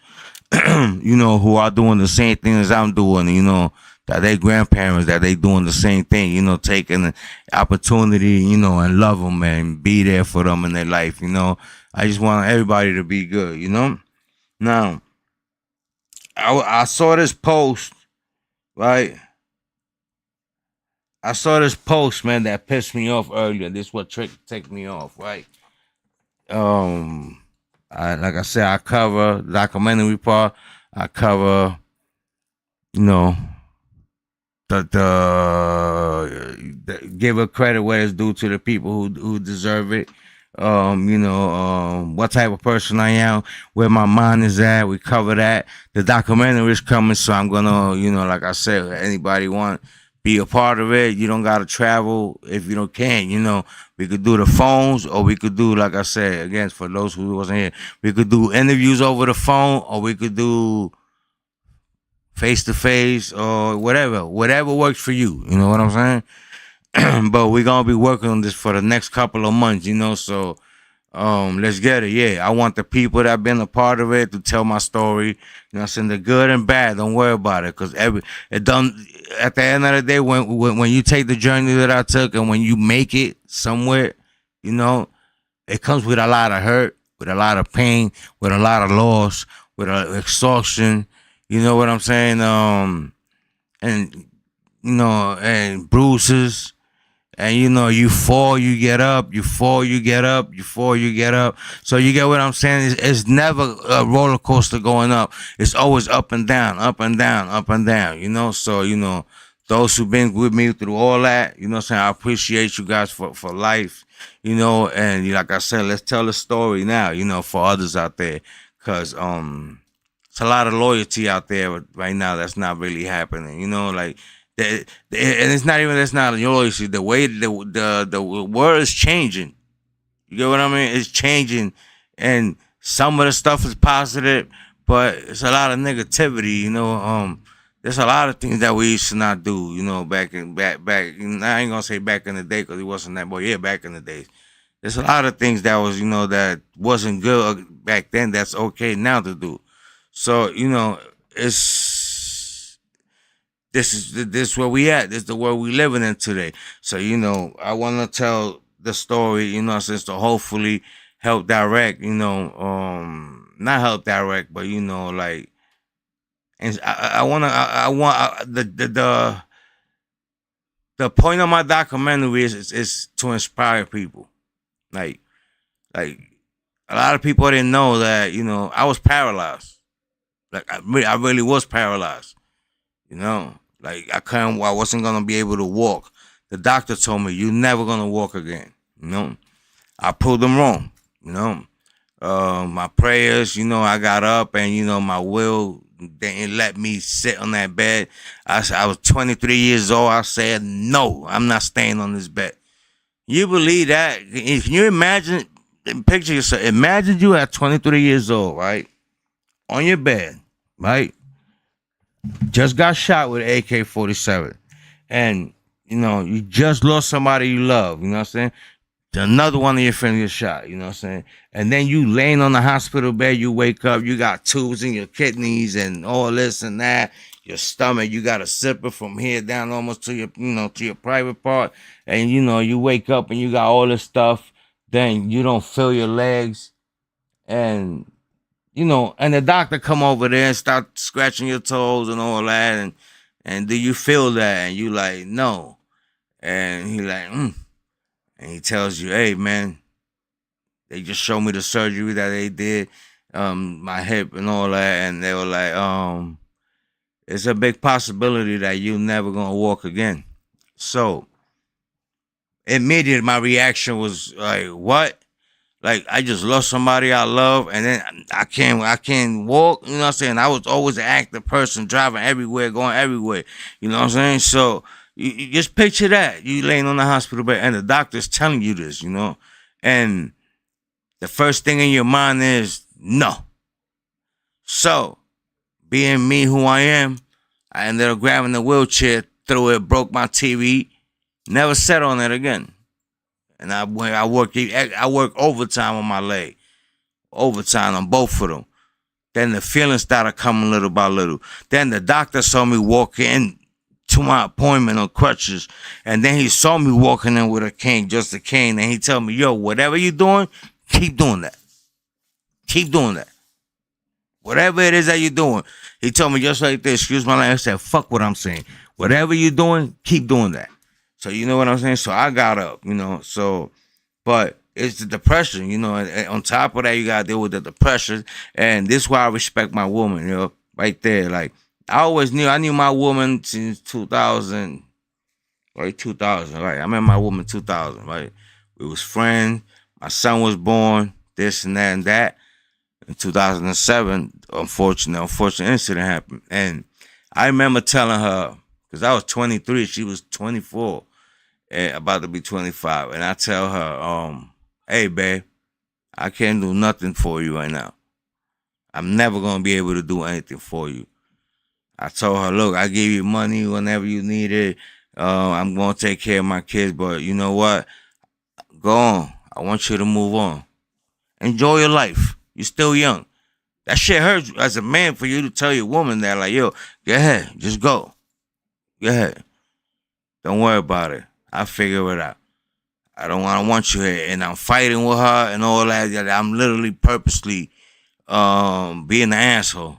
you know who are doing the same thing as I'm doing, you know. That they grandparents, that they doing the same thing, you know, taking the opportunity, you know, and love them and be there for them in their life, you know. I just want everybody to be good, you know. Now, I saw this post, right? I saw this post, man, that pissed me off earlier. This is what ticked me off, right? Um, like I said, I cover the documentary part. I cover, you know, give a credit where it's due to the people who deserve it. You know, what type of person I am, where my mind is at. We cover that. The documentary is coming, so I'm gonna, you know, like I said, anybody want be a part of it. You don't gotta travel if you don't can. You know, we could do the phones, or we could do, like I said, again for those who wasn't here, we could do interviews over the phone, or we could do face to face or whatever works for you. You know what I'm saying? But we're gonna be working on this for the next couple of months. You know, so let's get it. Yeah, I want the people that have been a part of it to tell my story. You know, what I'm saying the good and bad. Don't worry about it, cause it done. At the end of the day, when you take the journey that I took, and when you make it somewhere, you know, it comes with a lot of hurt, with a lot of pain, with a lot of loss, with exhaustion. You know what I'm saying? And you know, and bruises, and you know, you fall, you get up, you fall, you get up, you fall, you get up. So you get what I'm saying? It's never a roller coaster going up. It's always up and down, up and down, up and down. You know, so you know, those who've been with me through all that, you know what I'm saying? I appreciate you guys for life, you know, and like I said, let's tell the story now, you know, for others out there. Cause it's a lot of loyalty out there right now that's not really happening. You know, like and it's not even that's not loyalty. The way the world is changing. You get what I mean? It's changing, and some of the stuff is positive, but it's a lot of negativity. You know, there's a lot of things that we used to not do. You know, back. I ain't gonna say back in the day because it wasn't that boy. Yeah, back in the days. There's a lot of things that was, you know, that wasn't good back then. That's okay now to do. So you know, it's this is where we at. This is the world we living in today. So you know, I want to tell the story. You know, since to hopefully help direct. You know, not help direct, but you know, like, and I want the point of my documentary is to inspire people. Like like a lot of people didn't know that you know I was paralyzed. Like I really was paralyzed. You know, like I wasn't gonna be able to walk. The doctor told me you're never gonna walk again. You know, I proved them wrong. You know, my prayers, I got up and, my will didn't let me sit on that bed. I was 23 years old. I said, no, I'm not staying on this bed. You believe that? If you imagine, picture yourself, imagine you at 23 years old, right? On your bed, right? Just got shot with an AK-47. And, you just lost somebody you love, you know what I'm saying? Another one of your friends gets shot, you know what I'm saying? And then you laying on the hospital bed, you wake up, you got tubes in your kidneys and all this and that, your stomach, you got a zipper from here down almost to your, to your private part. And, you wake up and you got all this stuff, then you don't feel your legs. And, and the doctor come over there and start scratching your toes and all that. And do you feel that? And you like, no. And he like, And he tells you, hey, man, they just showed me the surgery that they did, my hip and all that. And they were like, it's a big possibility that you never going to walk again. So immediately my reaction was like, what? Like, I just lost somebody I love, and then I can't walk, you know what I'm saying? I was always an active person, driving everywhere, going everywhere, you know what I'm saying? So you just picture that. You laying on the hospital bed, and the doctor's telling you this, and the first thing in your mind is, no. So, being me who I am, I ended up grabbing the wheelchair, threw it, broke my TV, never sat on it again. And I work overtime on my leg, overtime on both of them. Then the feelings started coming little by little. Then the doctor saw me walk in to my appointment on crutches, and then he saw me walking in with a cane, just a cane, and he told me, yo, whatever you're doing, keep doing that. Keep doing that. Whatever it is that you're doing. He told me just like this, excuse my language, I said, fuck what I'm saying. Whatever you're doing, keep doing that. So you know what I'm saying? So I got up, but it's the depression, and on top of that, you got to deal with the depression. And this is why I respect my woman, right there. Like, I knew my woman since 2000, right? 2000, right? I met my woman 2000, right? We was friends. My son was born, this and that and that. In 2007, unfortunate incident happened. And I remember telling her, because I was 23, she was 24. About to be 25, and I tell her, hey, babe, I can't do nothing for you right now. I'm never going to be able to do anything for you. I told her, look, I give you money whenever you need it. I'm going to take care of my kids, but you know what? Go on. I want you to move on. Enjoy your life. You're still young. That shit hurts as a man for you to tell your woman that, like, yo, go ahead, just go. Go ahead. Don't worry about it. I figure it out. I don't want you here. And I'm fighting with her and all that. I'm literally purposely being an asshole.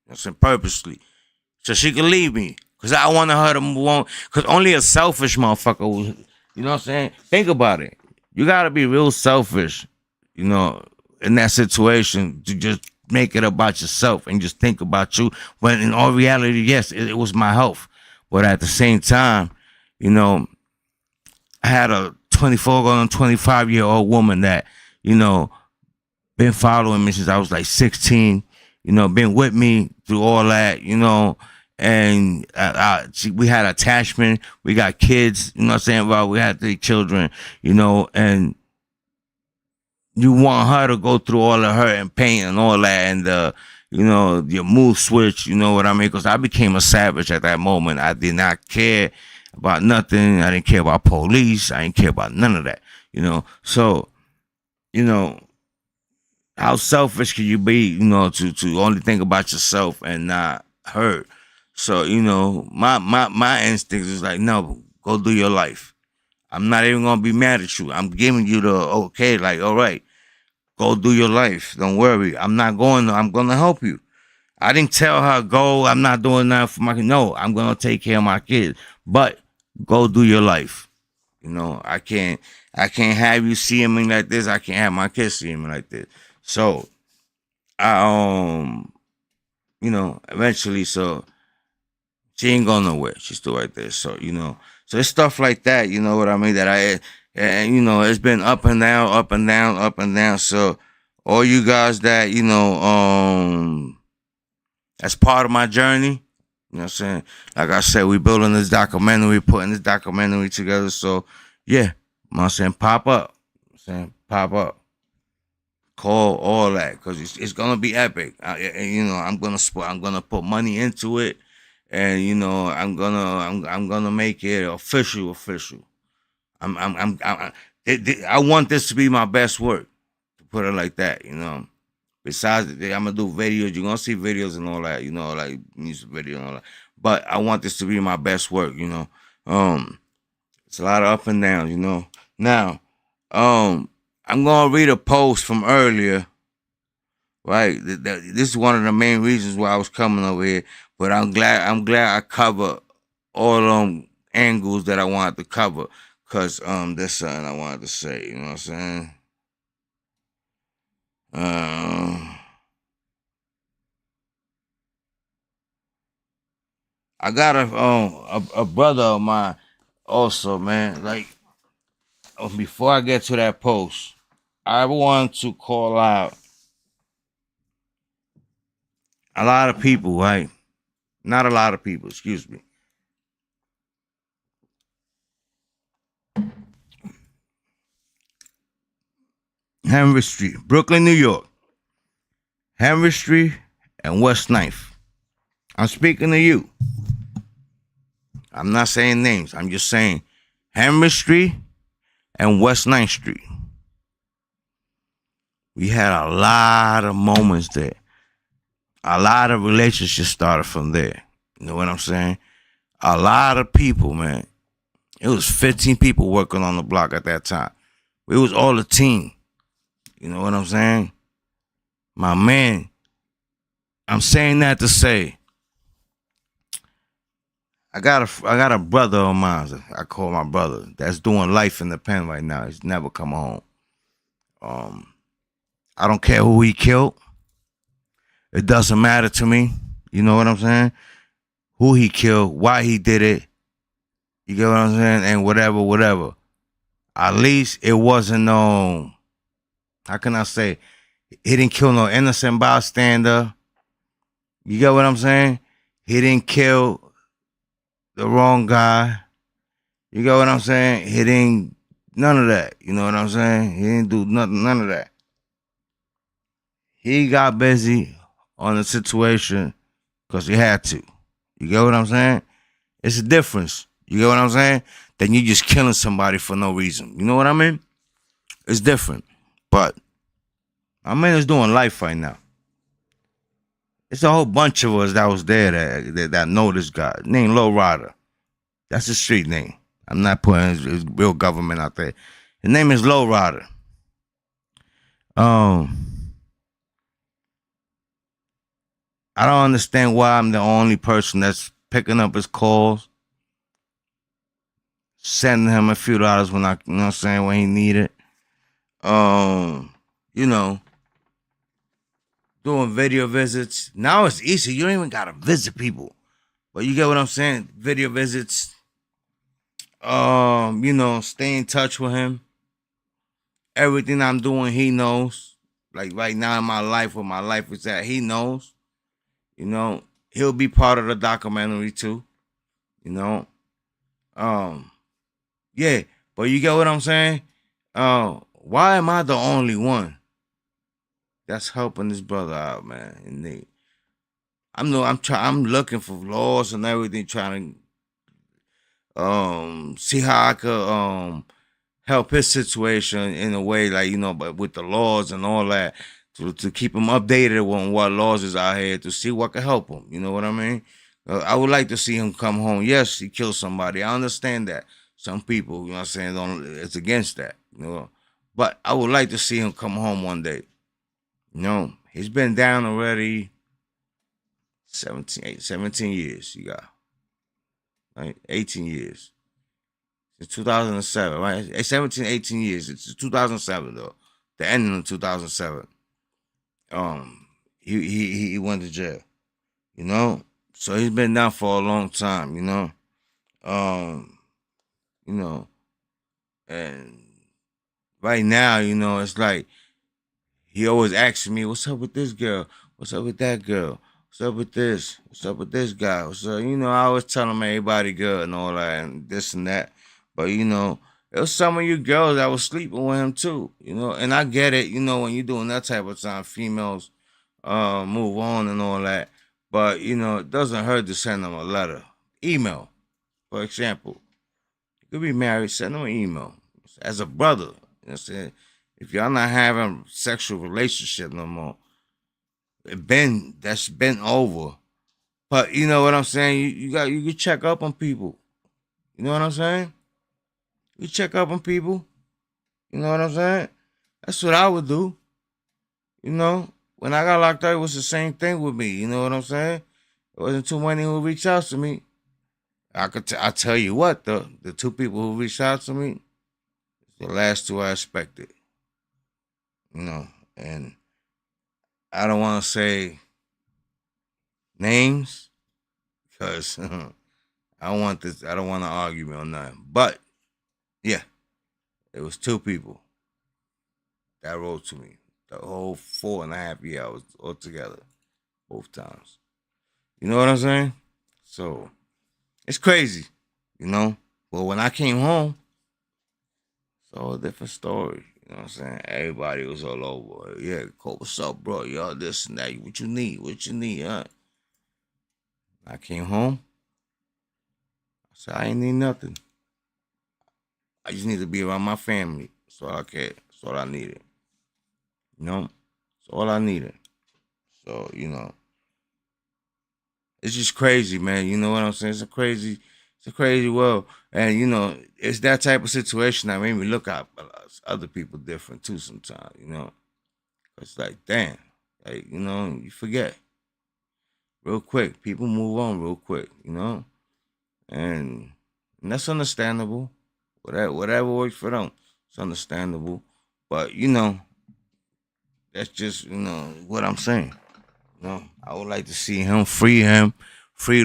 That's purposely. So she can leave me. Because I wanted her to move on. Because only a selfish motherfucker would, you know what I'm saying? Think about it. You got to be real selfish, in that situation to just make it about yourself and just think about you. When in all reality, yes, it was my health. But at the same time, I had a 24 going 25-year-old woman that, been following me since I was like 16, been with me through all that, and we had attachment. We got kids, you know what I'm saying? Well, we had 3 children, and you want her to go through all of her and pain and all that, and your mood switch, you know what I mean? Because I became a savage at that moment. I did not care about nothing. I didn't care about police. I didn't care about none of that, So, how selfish can you be, to only think about yourself and not her? So, my instinct is like, no, go do your life. I'm not even going to be mad at you. I'm giving you the okay, like, all right, go do your life. Don't worry. I'm going to help you. I didn't tell her, go, I'm not doing that for my kids. No, I'm going to take care of my kids. But go do your life. I can't have you seeing me like this. I can't have my kids seeing me like this. So, I, eventually, so she ain't going nowhere. She's still right there. So, so it's stuff like that, you know what I mean? That and it's been up and down, up and down, up and down. So, all you guys that, that's part of my journey. You know what I'm saying? Like I said, we building this documentary, putting this documentary together. So, yeah, you know what I'm saying, pop up. Pop up. Call all that, because it's gonna be epic. I'm gonna put money into it, and I'm gonna make it official. I want this to be my best work, to put it like that. Besides, I'm gonna do videos. You're gonna see videos and all that. Like music video and all that. But I want this to be my best work. It's a lot of up and downs. Now, I'm gonna read a post from earlier. Right, this is one of the main reasons why I was coming over here. But I'm glad I covered all them angles that I wanted to cover. Cause there's something I wanted to say. You know what I'm saying? I got a brother of mine also, man. Like, before I get to that post, I want to call out a lot of people, right? Not a lot of people, excuse me. Henry Street, Brooklyn, New York. Henry Street and West 9th. I'm speaking to you. I'm not saying names. I'm just saying Henry Street and West 9th Street. We had a lot of moments there. A lot of relationships started from there. You know what I'm saying? A lot of people, man. It was 15 people working on the block at that time. We was all a team. You know what I'm saying? My man, I'm saying that to say, I got a brother of mine. I call my brother. That's doing life in the pen right now. He's never come home. I don't care who he killed. It doesn't matter to me. You know what I'm saying? Who he killed, why he did it. You get what I'm saying? And whatever. At least it wasn't no, how can I say? He didn't kill no innocent bystander. You get what I'm saying? He didn't kill the wrong guy. You get what I'm saying? He didn't, none of that. You know what I'm saying? He didn't do nothing, none of that. He got busy on the situation because he had to. You get what I'm saying? It's a difference. You get what I'm saying? Than you just killing somebody for no reason. You know what I mean? It's different. But my man is doing life right now. It's a whole bunch of us that was there that know this guy. Named Low Rider. That's his street name. I'm not putting his real government out there. His name is Low Rider. I don't understand why I'm the only person that's picking up his calls, sending him a few dollars when when he need it. Doing video visits. Now it's easy. You don't even gotta visit people. But you get what I'm saying? Video visits. Stay in touch with him. Everything I'm doing, he knows. Like right now in my life, where my life is at, he knows. He'll be part of the documentary too. You know. Yeah. But you get what I'm saying? Why am I the only one that's helping this brother out, man, in need? I'm looking for laws and everything, trying to see how I could help his situation in a way, like, but with the laws and all that, to keep him updated on what laws is out here, to see what can help him. You know what I mean? I would like to see him come home. Yes, he killed somebody. I understand that. Some people, you know what I'm saying, it's against that. But I would like to see him come home one day. He's been down already 17 years. He got, right? 18 years. It's 2007, right? It's 17, 18 years. It's 2007 though. The ending of 2007. He went to jail. So he's been down for a long time. And right now, it's like he always asks me, "What's up with this girl? What's up with that girl? What's up with this? What's up with this guy?" So I always tell him everybody good and all that and this and that. But there was some of you girls that was sleeping with him too. And I get it. When you're doing that type of time, females move on and all that. But it doesn't hurt to send them a letter, email, for example. You could be married, send them an email as a brother. You know what I'm saying? If y'all not having sexual relationship no more, that's been over. But you know what I'm saying? You can check up on people. You know what I'm saying? You check up on people. You know what I'm saying? That's what I would do. When I got locked up, it was the same thing with me. You know what I'm saying? It wasn't too many who reached out to me. I tell you what, the two people who reached out to me, the last two I expected. And I don't want to say names because I don't want this. I don't want to argue on nothing. But yeah, it was two people that wrote to me the whole 4.5 years I was all together, both times. You know what I'm saying? So it's crazy, But when I came home, it's all a different story. You know what I'm saying? Everybody was all over. Yeah, Cole, what's up, bro? Y'all this and that. What you need? What you need, huh? I came home. I said, I ain't need nothing. I just need to be around my family. That's all I cared. That's all I needed. That's all I needed. So, it's just crazy, man. You know what I'm saying? It's a crazy world. And, it's that type of situation that made me look at other people different too sometimes. It's like, damn. Like, you forget. Real quick. People move on real quick. And that's understandable. Whatever works for them, it's understandable. But that's just what I'm saying. I would like to see him, free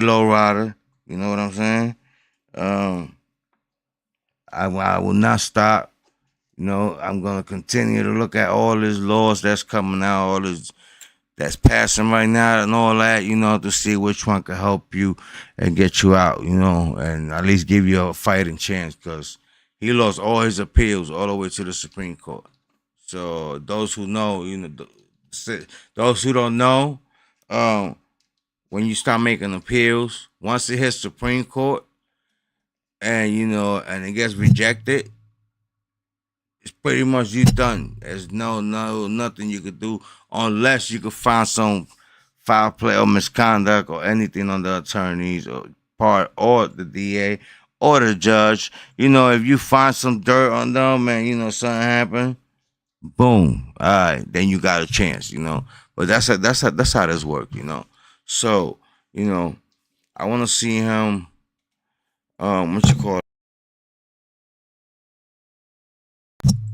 low rider. You know what I'm saying? Um, I will not stop. I'm gonna continue to look at all these laws that's coming out, all this that's passing right now, and all that. To see which one can help you and get you out. And at least give you a fighting chance because he lost all his appeals all the way to the Supreme Court. So those who know, those who don't know, um, when you start making appeals, once it hits Supreme Court and and it gets rejected, it's pretty much you done. There's nothing you could do unless you could find some foul play or misconduct or anything on the attorneys or part or the DA or the judge. If you find some dirt on them and something happened, boom, all right, then you got a chance. But that's how this works. So, you know, I want to see him. What you call it?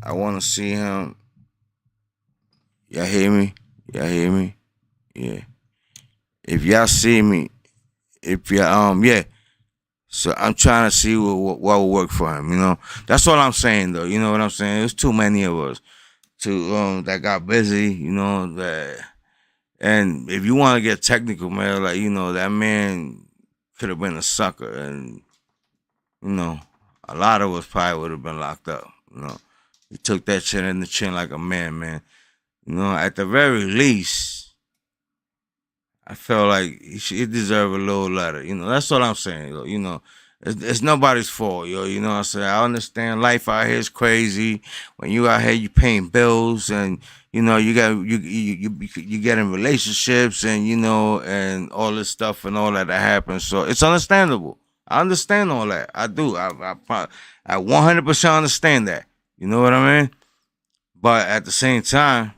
I want to see him. Y'all hear me? Y'all hear me? Yeah. If y'all see me, if y'all yeah. So I'm trying to see what will work for him. That's what I'm saying though. You know what I'm saying? There's too many of us that got busy. That. And if you want to get technical, man, like that man could have been a sucker, and a lot of us probably would have been locked up. He took that shit in the chin like a man, man. At the very least, I felt like he deserved a little letter. That's what I'm saying. It's nobody's fault, yo. I said I understand life out here is crazy. When you out here, you paying bills, and you got you get in relationships, and and all this stuff and all that happens. So it's understandable. I understand all that. I do. I 100% understand that. You know what I mean? But at the same time,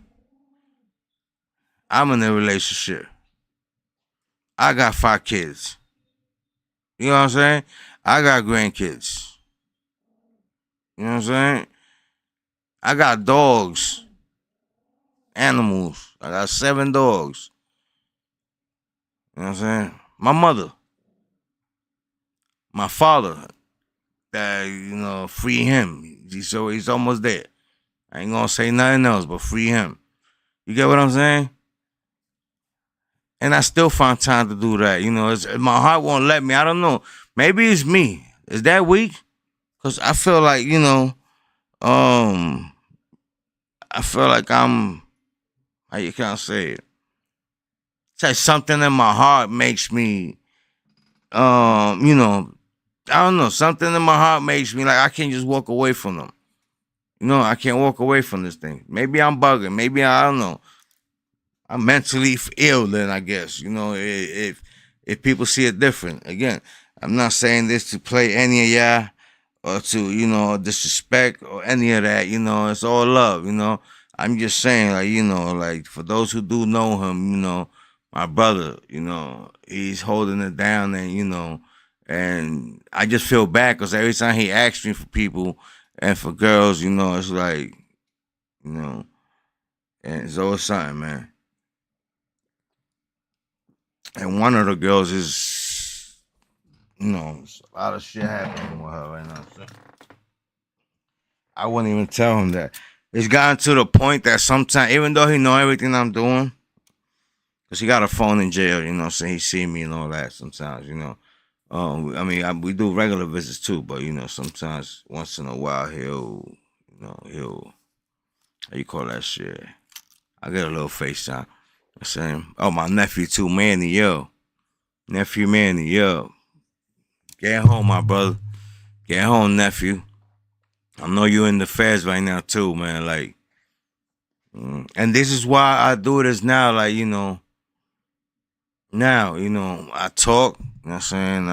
I'm in a relationship. I got 5 kids. You know what I'm saying? I got grandkids. You know what I'm saying? I got dogs, animals. I got 7 dogs. You know what I'm saying? My mother, my father, that, free him. He's almost there. I ain't gonna say nothing else, but free him. You get what I'm saying? And I still find time to do that. You know, my heart won't let me. I don't know. Maybe it's me. Is that weak? Cause I feel like um, I feel like I'm. How you can't say it? It's like something in my heart makes me. You know, I don't know. Something in my heart makes me like I can't just walk away from them. You know, I can't walk away from this thing. Maybe I'm bugging. Maybe I don't know. I'm mentally ill. Then I guess if people see it different. Again, I'm not saying this to play any of y'all or to disrespect or any of that. You know, it's all love. You know, I'm just saying like like for those who do know him, my brother, he's holding it down, and and I just feel bad because every time he asks me for people and for girls, it's like you know, and it's always something, man. And one of the girls is, a lot of shit happening with her right now. So I wouldn't even tell him that. It's gotten to the point that sometimes, even though he know everything I'm doing, because he got a phone in jail, so he see me and all that sometimes, I mean, we do regular visits too, but, sometimes once in a while he'll, how you call that shit? I get a little FaceTime. I'm saying, oh, my nephew too, Manny, yo. Nephew Manny, yo. Get home, my brother. Get home, nephew. I know you in the feds right now too, man. Like, and this is why I do this now. Like, now, I talk. You know what I'm saying?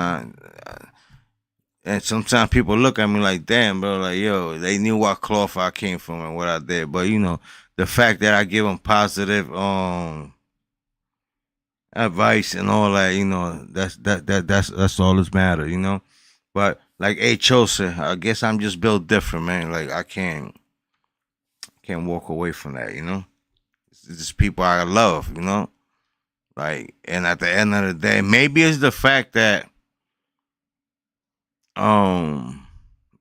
And sometimes people look at me like, damn, bro, like, yo, they knew what cloth I came from and what I did. But the fact that I give them positive advice and all that, that's all that's matter. But like Cho said, I guess I'm just built different, man. Like I can't walk away from that, It's just people I love. Like, and at the end of the day, maybe it's the fact that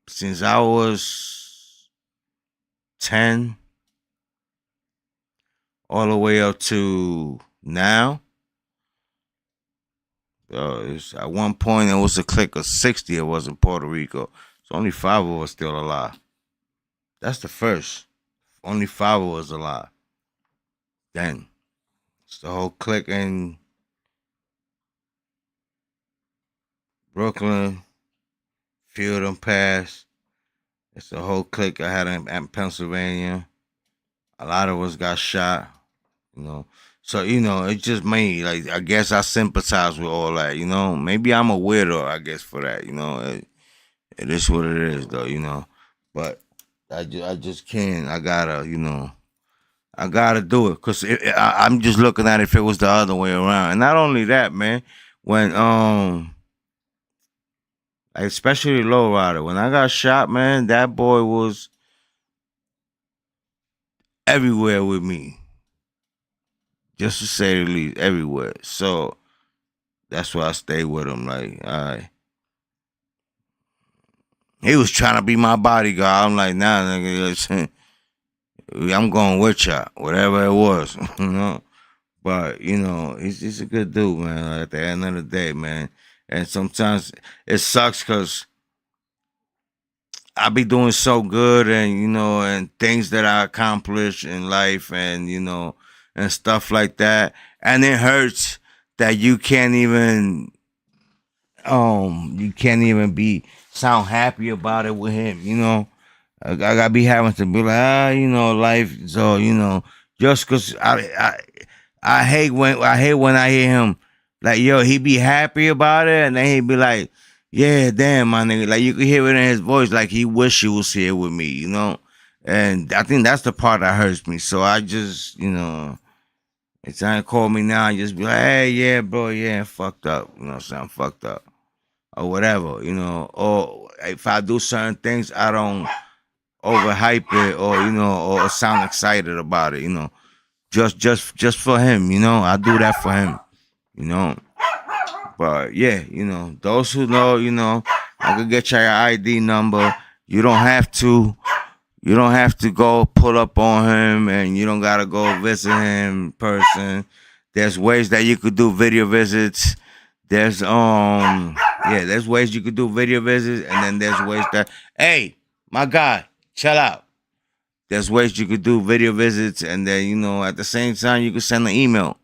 since I was 10 all the way up to now, it's, at one point it was a clique of 60 of us in Puerto Rico. So only 5 of us still alive. That's the first. Only 5 of us alive. Then it's the whole clique in Brooklyn, few of them passed. It's the whole clique I had in Pennsylvania. A lot of us got shot, you know. So, it's just me. Like, I guess I sympathize with all that, Maybe I'm a weirdo, I guess, for that, It is what it is, though. But I just can't. I gotta do it. Because I'm just looking at it if it was the other way around. And not only that, man, when, like, especially Lowrider, when I got shot, man, that boy was everywhere with me. Just to say the least, everywhere. So that's why I stay with him. Like, all right. He was trying to be my bodyguard. I'm like, nah, nigga, listen, I'm going with y'all, whatever it was, But he's a good dude, man. Like, at the end of the day, man. And sometimes it sucks because I be doing so good, and and things that I accomplish in life, and and stuff like that, and it hurts that you can't even be sound happy about it with him. I gotta be having to be like, life. So just cause I hate when I hear him like, yo, he be happy about it, and then he be like, yeah, damn, my nigga. Like, you can hear it in his voice, like he wish he was here with me. And I think that's the part that hurts me. So I just, it's time to call me now and just be like, hey, yeah, bro, yeah, fucked up. You know what I'm saying? I'm fucked up. Or whatever, Or if I do certain things, I don't overhype it, or, or sound excited about it, Just for him, I do that for him, you know. But yeah, those who know, I could get your ID number. You don't have to You don't have to go pull up on him, and you don't gotta go visit him in person. There's ways that you could do video visits. There's ways you could do video visits, and then there's ways that, hey, my guy, chill out. There's ways you could do video visits, and then at the same time you could send an email.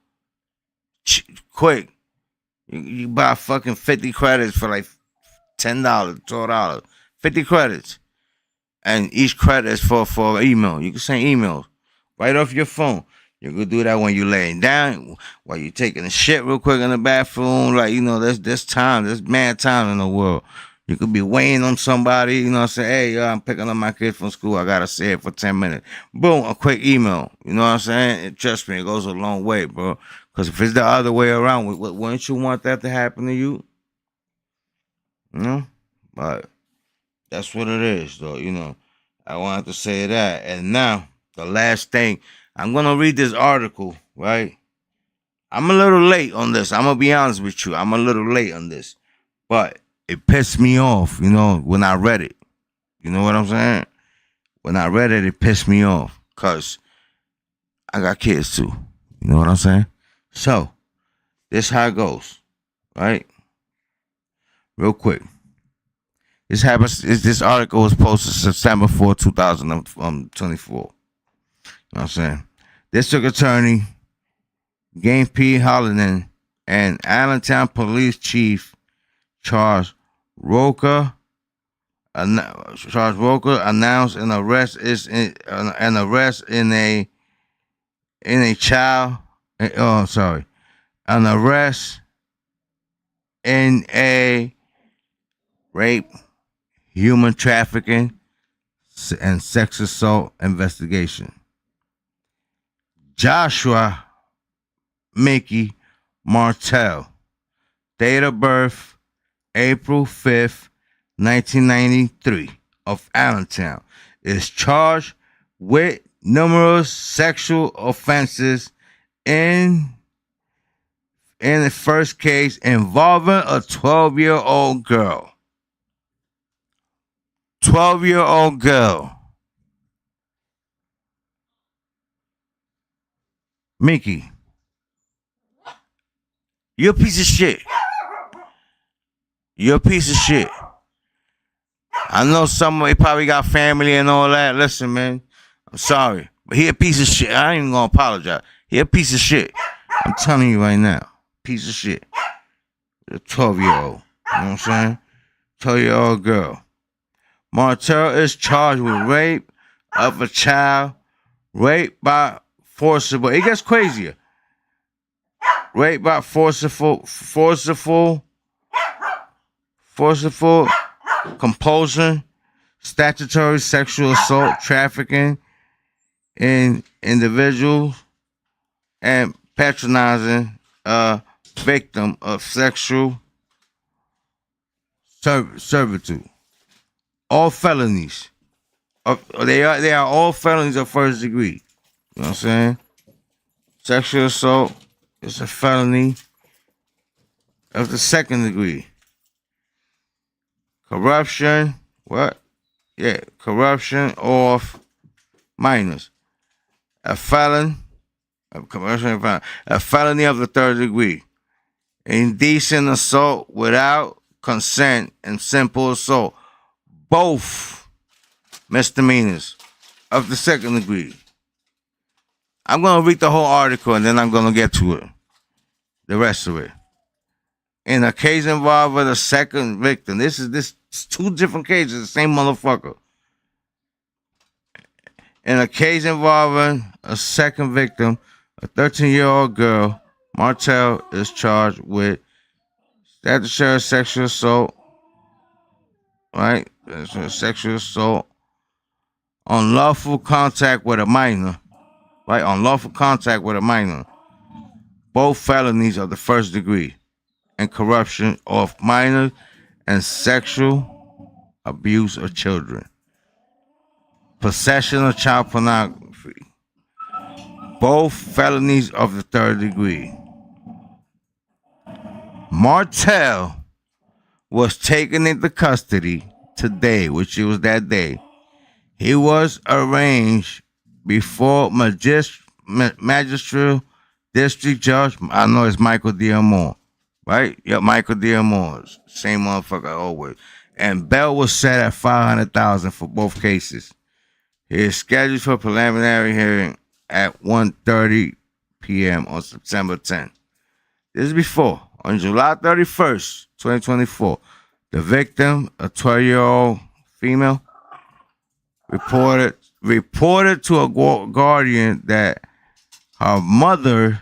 Quick, you buy fucking 50 credits for like $10, $12, 50 credits. And each credit is for email. You can send emails right off your phone. You could do that when you're laying down, while you're taking a shit real quick in the bathroom. Like, there's mad time in the world. You could be waiting on somebody, say, hey, I'm picking up my kid from school. I got to see it for 10 minutes. Boom, a quick email. You know what I'm saying? Trust me, it goes a long way, bro. Because if it's the other way around, wouldn't you want that to happen to you? But that's what it is, though. I wanted to say that. And now, the last thing, I'm going to read this article, right? I'm a little late on this. I'm going to be honest with you. I'm a little late on this. But it pissed me off, when I read it. You know what I'm saying? When I read it, it pissed me off. Because I got kids, too. You know what I'm saying? So, this how it goes, right? Real quick. This article was posted September 4, 2024. You know what I'm saying? District Attorney James P. Hollinan and Allentown Police Chief Charles Roker announced an arrest in a rape, human trafficking, and sex assault investigation. Joshua Mickey Martell, date of birth April 5th, 1993, of Allentown, is charged with numerous sexual offenses in the first case involving a 12-year-old girl. 12-year-old girl. Mickey, you're a piece of shit. You're a piece of shit. I know somebody probably got family and all that. Listen, man, I'm sorry, but he a piece of shit. I ain't even gonna apologize. He a piece of shit. I'm telling you right now. Piece of shit. A 12-year-old. You know what I'm saying? 12-year-old girl. Martell is charged with rape of a child, rape by forcible. It gets crazier. Rape by forcible compulsion, statutory sexual assault, trafficking in individuals, and patronizing a victim of sexual servitude. All felonies. They are all felonies of first degree. You know what I'm saying? Sexual assault is a felony of the second degree. Corruption, corruption of minors. A felony of the third degree. Indecent assault without consent and simple assault. Both misdemeanors of the second degree. I'm going to read the whole article and then I'm going to get to it. The rest of it. In a case involving a second victim. This is two different cases, the same motherfucker. In a case involving a second victim, a 13-year-old girl, Martell is charged with statutory sexual assault, right? Sexual assault, unlawful contact with a minor, right? Unlawful contact with a minor. Both felonies of the first degree, and corruption of minors and sexual abuse of children. Possession of child pornography. Both felonies of the third degree. Martell was taken into custody today, which was that day. He was arraigned before magistrate district judge. I know it's Michael Diamore, right? Yeah, Michael Diamore, same motherfucker always. And bail was set at $500,000 for both cases. He is scheduled for preliminary hearing at 1:30 p.m. on September 10th. This is before. On July 31st, 2024, the victim, a 12-year-old female, reported to a guardian that her mother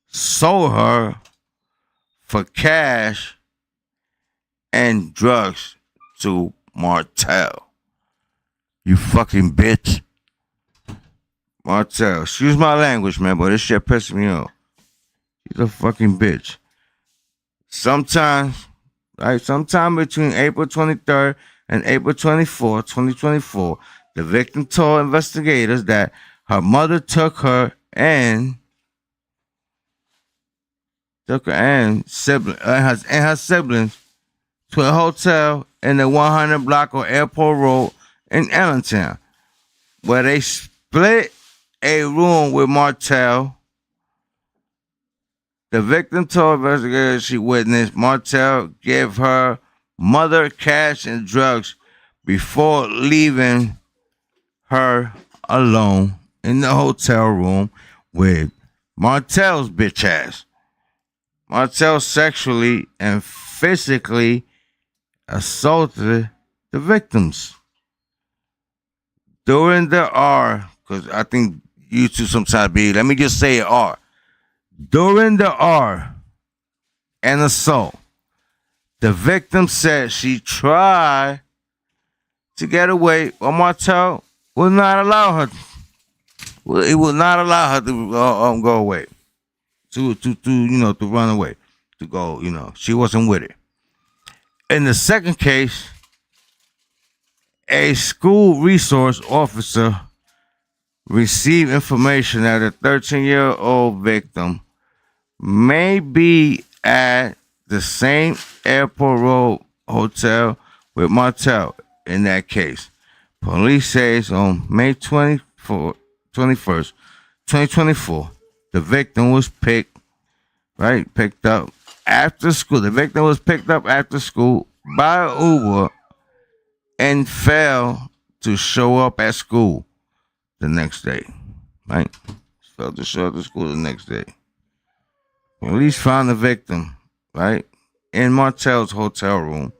sold her for cash and drugs to Martell. You fucking bitch. Martell. Excuse my language, man, but this shit pisses me off. She's a fucking bitch. Sometime between April 23rd and April 24th, 2024, the victim told investigators that her mother took her and her siblings to a hotel in the 100 block of Airport Road in Allentown, where they split a room with Martell. The victim told investigators she witnessed Martell give her mother cash and drugs before leaving her alone in the hotel room with Martell's bitch ass. Martell sexually and physically assaulted the victims. During the R, because I think you two sometimes be, let me just say R. During the R and assault, the victim said she tried to get away, but Martell would not allow her. It would not allow her to go away, to run away, to go. She wasn't with it. In the second case, a school resource officer received information that a 13-year-old victim may be at the same Airport Road hotel with Martell in that case. Police says on May 21st, 2024, the victim was picked up after school. The victim was picked up after school by Uber and failed to show up at school the next day. Right? Failed to show up at school the next day. Police found the victim, right, in Martell's hotel room,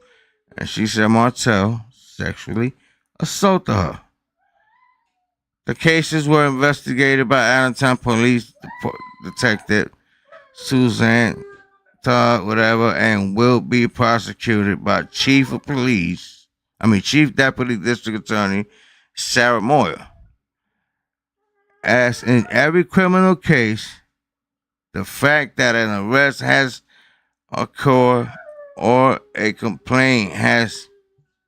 and she said Martell sexually assaulted her. The cases were investigated by Allentown Police Detective Suzanne Todd, and will be prosecuted by Chief Deputy District Attorney Sarah Moyer. As in every criminal case, the fact that an arrest has occurred or a complaint has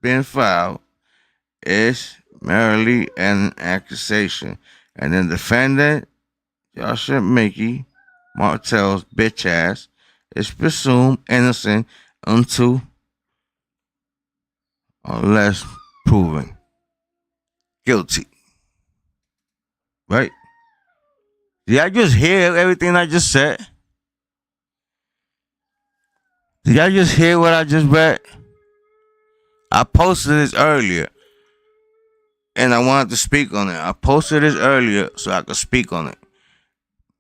been filed is merely an accusation, and the defendant, Joshua Mickey, Martell's bitch ass, is presumed innocent until unless proven guilty. Right? Did I just hear everything I just said? Did I just hear what I just read? I posted this earlier, and I wanted to speak on it. I posted this earlier so I could speak on it.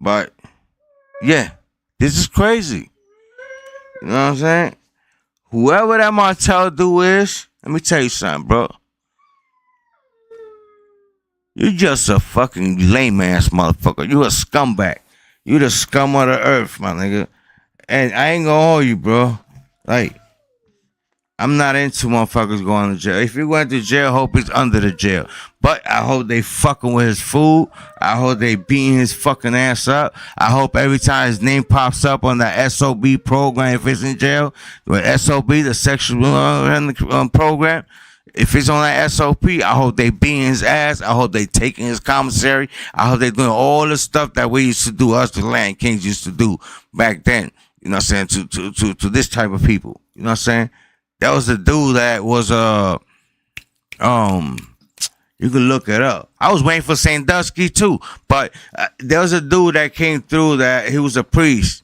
But, yeah, this is crazy. You know what I'm saying? Whoever that Martell dude is, let me tell you something, bro. You just a fucking lame ass motherfucker. You a scumbag. You the scum of the earth, my nigga. And I ain't gonna hold you, bro. Like, I'm not into motherfuckers going to jail. If he went to jail, I hope he's under the jail. But I hope they fucking with his food. I hope they beating his fucking ass up. I hope every time his name pops up on the SOB program, if it's in jail, with SOB, the sexual program, if it's on that SOP, I hope they beating his ass. I hope they taking his commissary. I hope they doing all the stuff that we used to do, us the Land Kings used to do back then. You know what I'm saying? To this type of people. You know what I'm saying? That was the dude that was You can look it up. I was waiting for Sandusky too, but there was a dude that came through that he was a priest,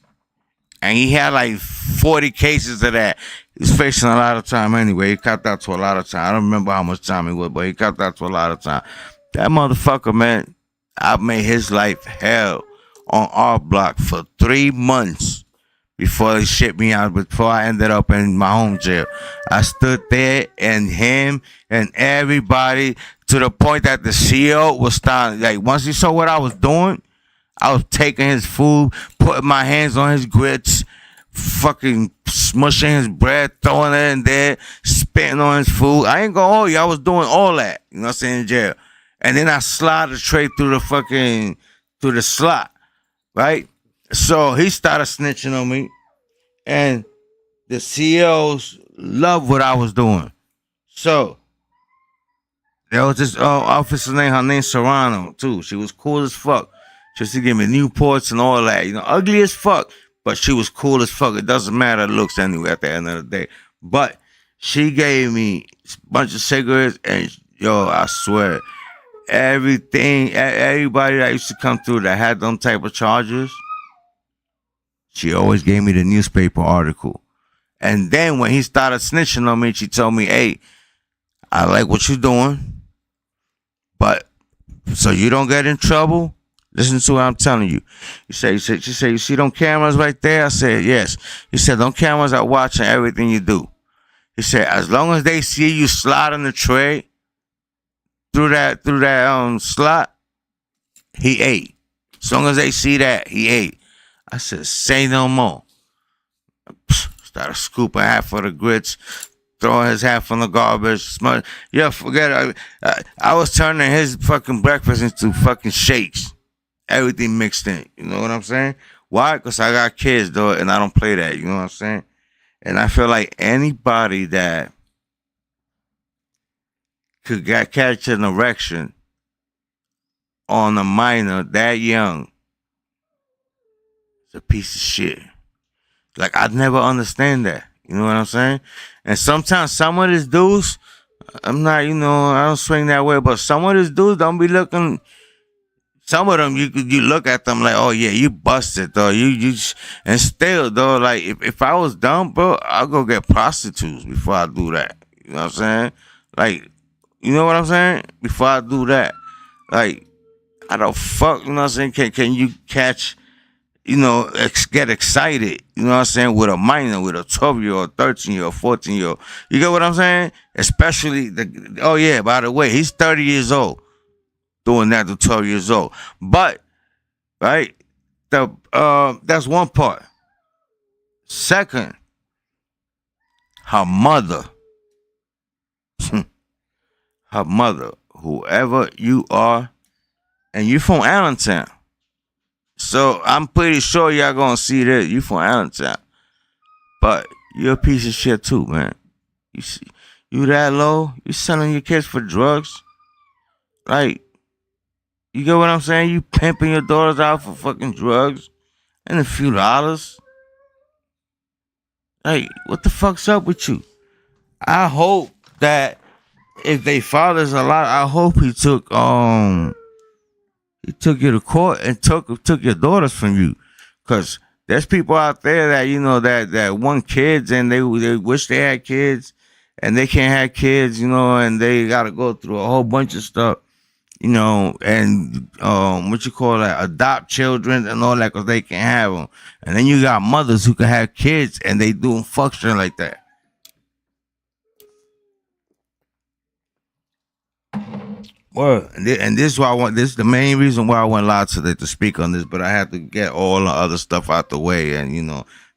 and he had like 40 cases of that. He's facing a lot of time anyway. He cut out to a lot of time. I don't remember how much time he was, but he cut out to a lot of time. That motherfucker, man, I made his life hell on our block for 3 months before they shipped me out, before I ended up in my home jail. I stood there and him and everybody, to the point that the CEO was starting, like, once he saw what I was doing, I was taking his food, putting my hands on his grits, fucking smushing his bread, throwing it in there, spitting on his food. I ain't gonna hold you, I was doing all that, you know what I'm saying, in jail. And then I slide the tray through the slot, right? So he started snitching on me, and the CEOs loved what I was doing. So there was this officer named, her name Serrano too. She was cool as fuck. She used to give me Newports and all that. You know, ugly as fuck, but she was cool as fuck. It doesn't matter looks anyway at the end of the day. But she gave me a bunch of cigarettes, and yo, I swear, everybody that used to come through that had them type of charges, she always gave me the newspaper article. And then when he started snitching on me, she told me, hey, I like what you're doing, but so you don't get in trouble, listen to what I'm telling you. She said, you see them cameras right there? I said, yes. He said, them cameras are watching everything you do. He said, as long as they see you sliding the tray through that slot, he ate. As long as they see that, he ate. I said, say no more. Started scooping half of the grits, throwing his half on the garbage. Yeah, forget it. I was turning his fucking breakfast into fucking shakes. Everything mixed in. You know what I'm saying? Why? Because I got kids, though, and I don't play that. You know what I'm saying? And I feel like anybody that could catch an erection on a minor that young, it's a piece of shit. Like, I'd never understand that. You know what I'm saying? And sometimes some of these dudes, I'm not, I don't swing that way, but some of these dudes don't be looking. Some of them, you look at them like, oh yeah, you busted, though. And still, though, like, if I was dumb, bro, I'll go get prostitutes before I do that. You know what I'm saying? Like, you know what I'm saying? Before I do that, like, how the fuck, you know what I'm saying? Can you catch, get excited, you know what I'm saying, with a minor, with a 12-year-old, 13-year-old, 14-year-old. You get what I'm saying? Especially, oh yeah, by the way, he's 30 years old, doing that to 12 years old. But, right, that's one part. Second, her mother, whoever you are, and you from Allentown. So I'm pretty sure y'all gonna see this. You from Allentown, but you're a piece of shit too, man. You that low? You selling your kids for drugs? Like, you get what I'm saying? You pimping your daughters out for fucking drugs and a few dollars. Like, what the fuck's up with you? I hope that if they father's alive, I hope he took you to court and took your daughters from you, cause there's people out there that that want kids and they wish they had kids and they can't have kids, and they gotta go through a whole bunch of stuff, and what you call that, adopt children and all that, cause they can't have them, and then you got mothers who can have kids and they doing fuck shit like that. Well, and this is why I want. This is the main reason why I went live today to speak on this. But I had to get all the other stuff out the way, and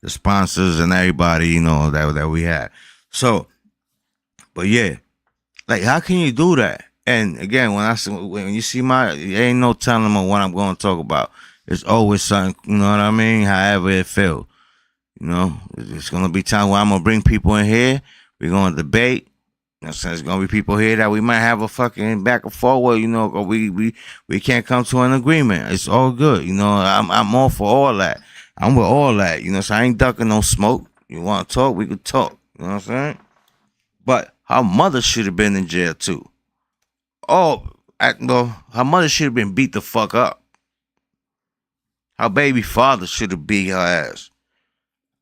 the sponsors and everybody, that we had. So, but yeah, like, how can you do that? And again, when you see there ain't no telling them what I'm going to talk about. It's always something, you know what I mean? However it feels, it's gonna be time where I'm gonna bring people in here. We're gonna debate. There's gonna be people here that we might have a fucking back and forward, or we can't come to an agreement. It's all good, I'm all for all that. I'm with all that, so I ain't ducking no smoke. You wanna talk, we could talk. You know what I'm saying? But her mother should have been in jail too. Oh, her mother should have been beat the fuck up. Her baby father should have beat her ass.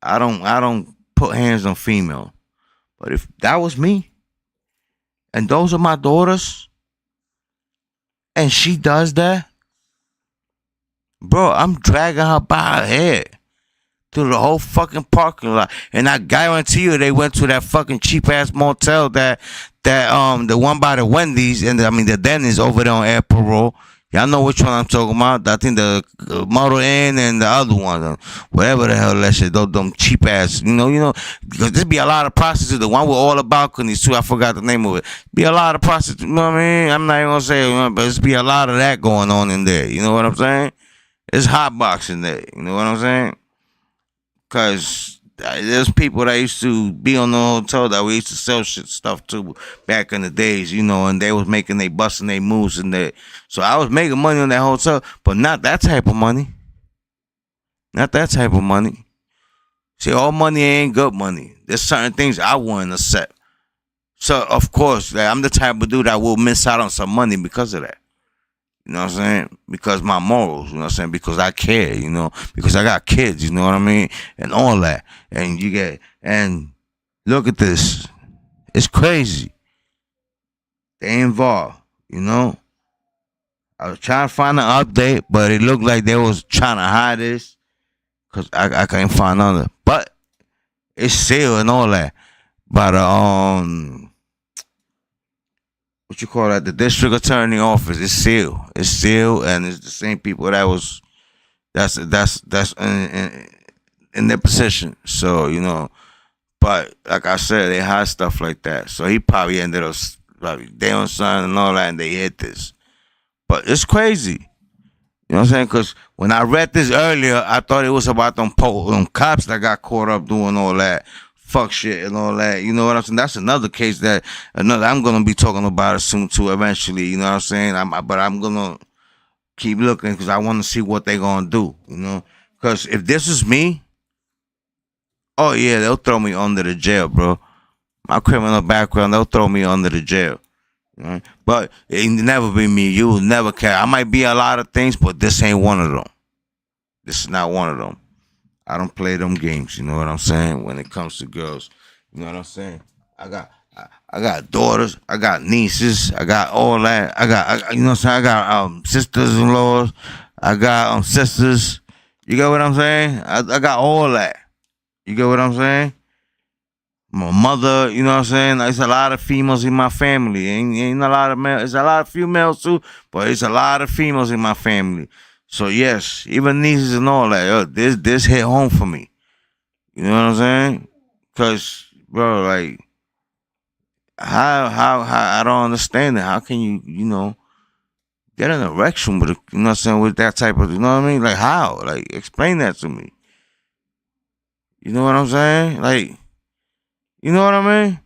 I don't put hands on female. But if that was me, and those are my daughters, and she does that, bro, I'm dragging her by her hair through the whole fucking parking lot. And I guarantee you they went to that fucking cheap ass motel that the one by the Wendy's and the Denny's over there on Air Parole. Y'all know which one I'm talking about. I think the Model N and the other one, whatever the hell that shit, those them cheap ass, because there be a lot of prostitutes. The one with all the balconies too, I forgot the name of it. Be a lot of prostitutes. You know what I mean? I'm not even gonna say it, but it's be a lot of that going on in there. You know what I'm saying? It's hot boxing there. You know what I'm saying? Cause there's people that used to be on the hotel that we used to sell stuff to back in the days, and they was busting their moves in there. So I was making money on that hotel, but not that type of money. Not that type of money. See, all money ain't good money. There's certain things I wouldn't accept. So of course, I'm the type of dude that will miss out on some money because of that. You know what I'm saying? Because my morals, you know what I'm saying? Because I care, because I got kids, you know what I mean? And all that. And look at this. It's crazy. They involved, I was trying to find an update, but it looked like they was trying to hide this. Because I can't find none. But it's sealed and all that. But, what you call that? The district attorney office is sealed. It's sealed, and it's the same people that's in their position. So but like I said, they hide stuff like that. So he probably ended up probably day on son and all that, and they hit this. But it's crazy. You know what I'm saying? Because when I read this earlier, I thought it was about them cops that got caught up doing all that fuck shit and all that. You know what I'm saying? That's another case that I'm gonna be talking about it soon too. Eventually, you know what I'm saying? But I'm gonna keep looking because I want to see what they gonna do. Because if this is me, oh yeah, they'll throw me under the jail, bro. My criminal background, they'll throw me under the jail. Right? But it never be me. You will never care. I might be a lot of things, but this ain't one of them. This is not one of them. I don't play them games. You know what I'm saying? When it comes to girls, you know what I'm saying? I got daughters. I got nieces. I got all that. You know what I'm saying? I got sisters-in-laws. I got sisters. You get what I'm saying? I got all that. You get what I'm saying? My mother, you know what I'm saying? There's a lot of females in my family. Ain't a lot of males. There's a lot of females too, but it's a lot of females in my family. So yes, even nieces and all that. This hit home for me. You know what I'm saying? Cause bro, like how I don't understand it. How can you get an erection with with that type of Like how? Like explain that to me. You know what I'm saying? Like you know what I mean?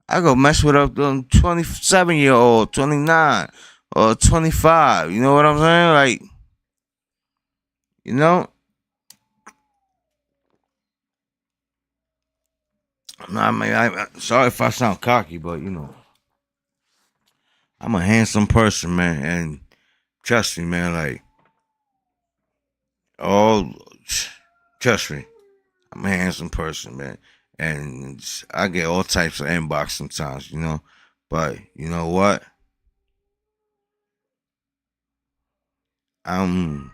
I go mess with a 27-year-old, 29 or 25. You know what I'm saying? Like you know. I mean, sorry if I sound cocky, but I'm a handsome person, man, and trust me, man. Like, oh, trust me, I'm a handsome person, man, and I get all types of inbox sometimes. But you know what? I'm,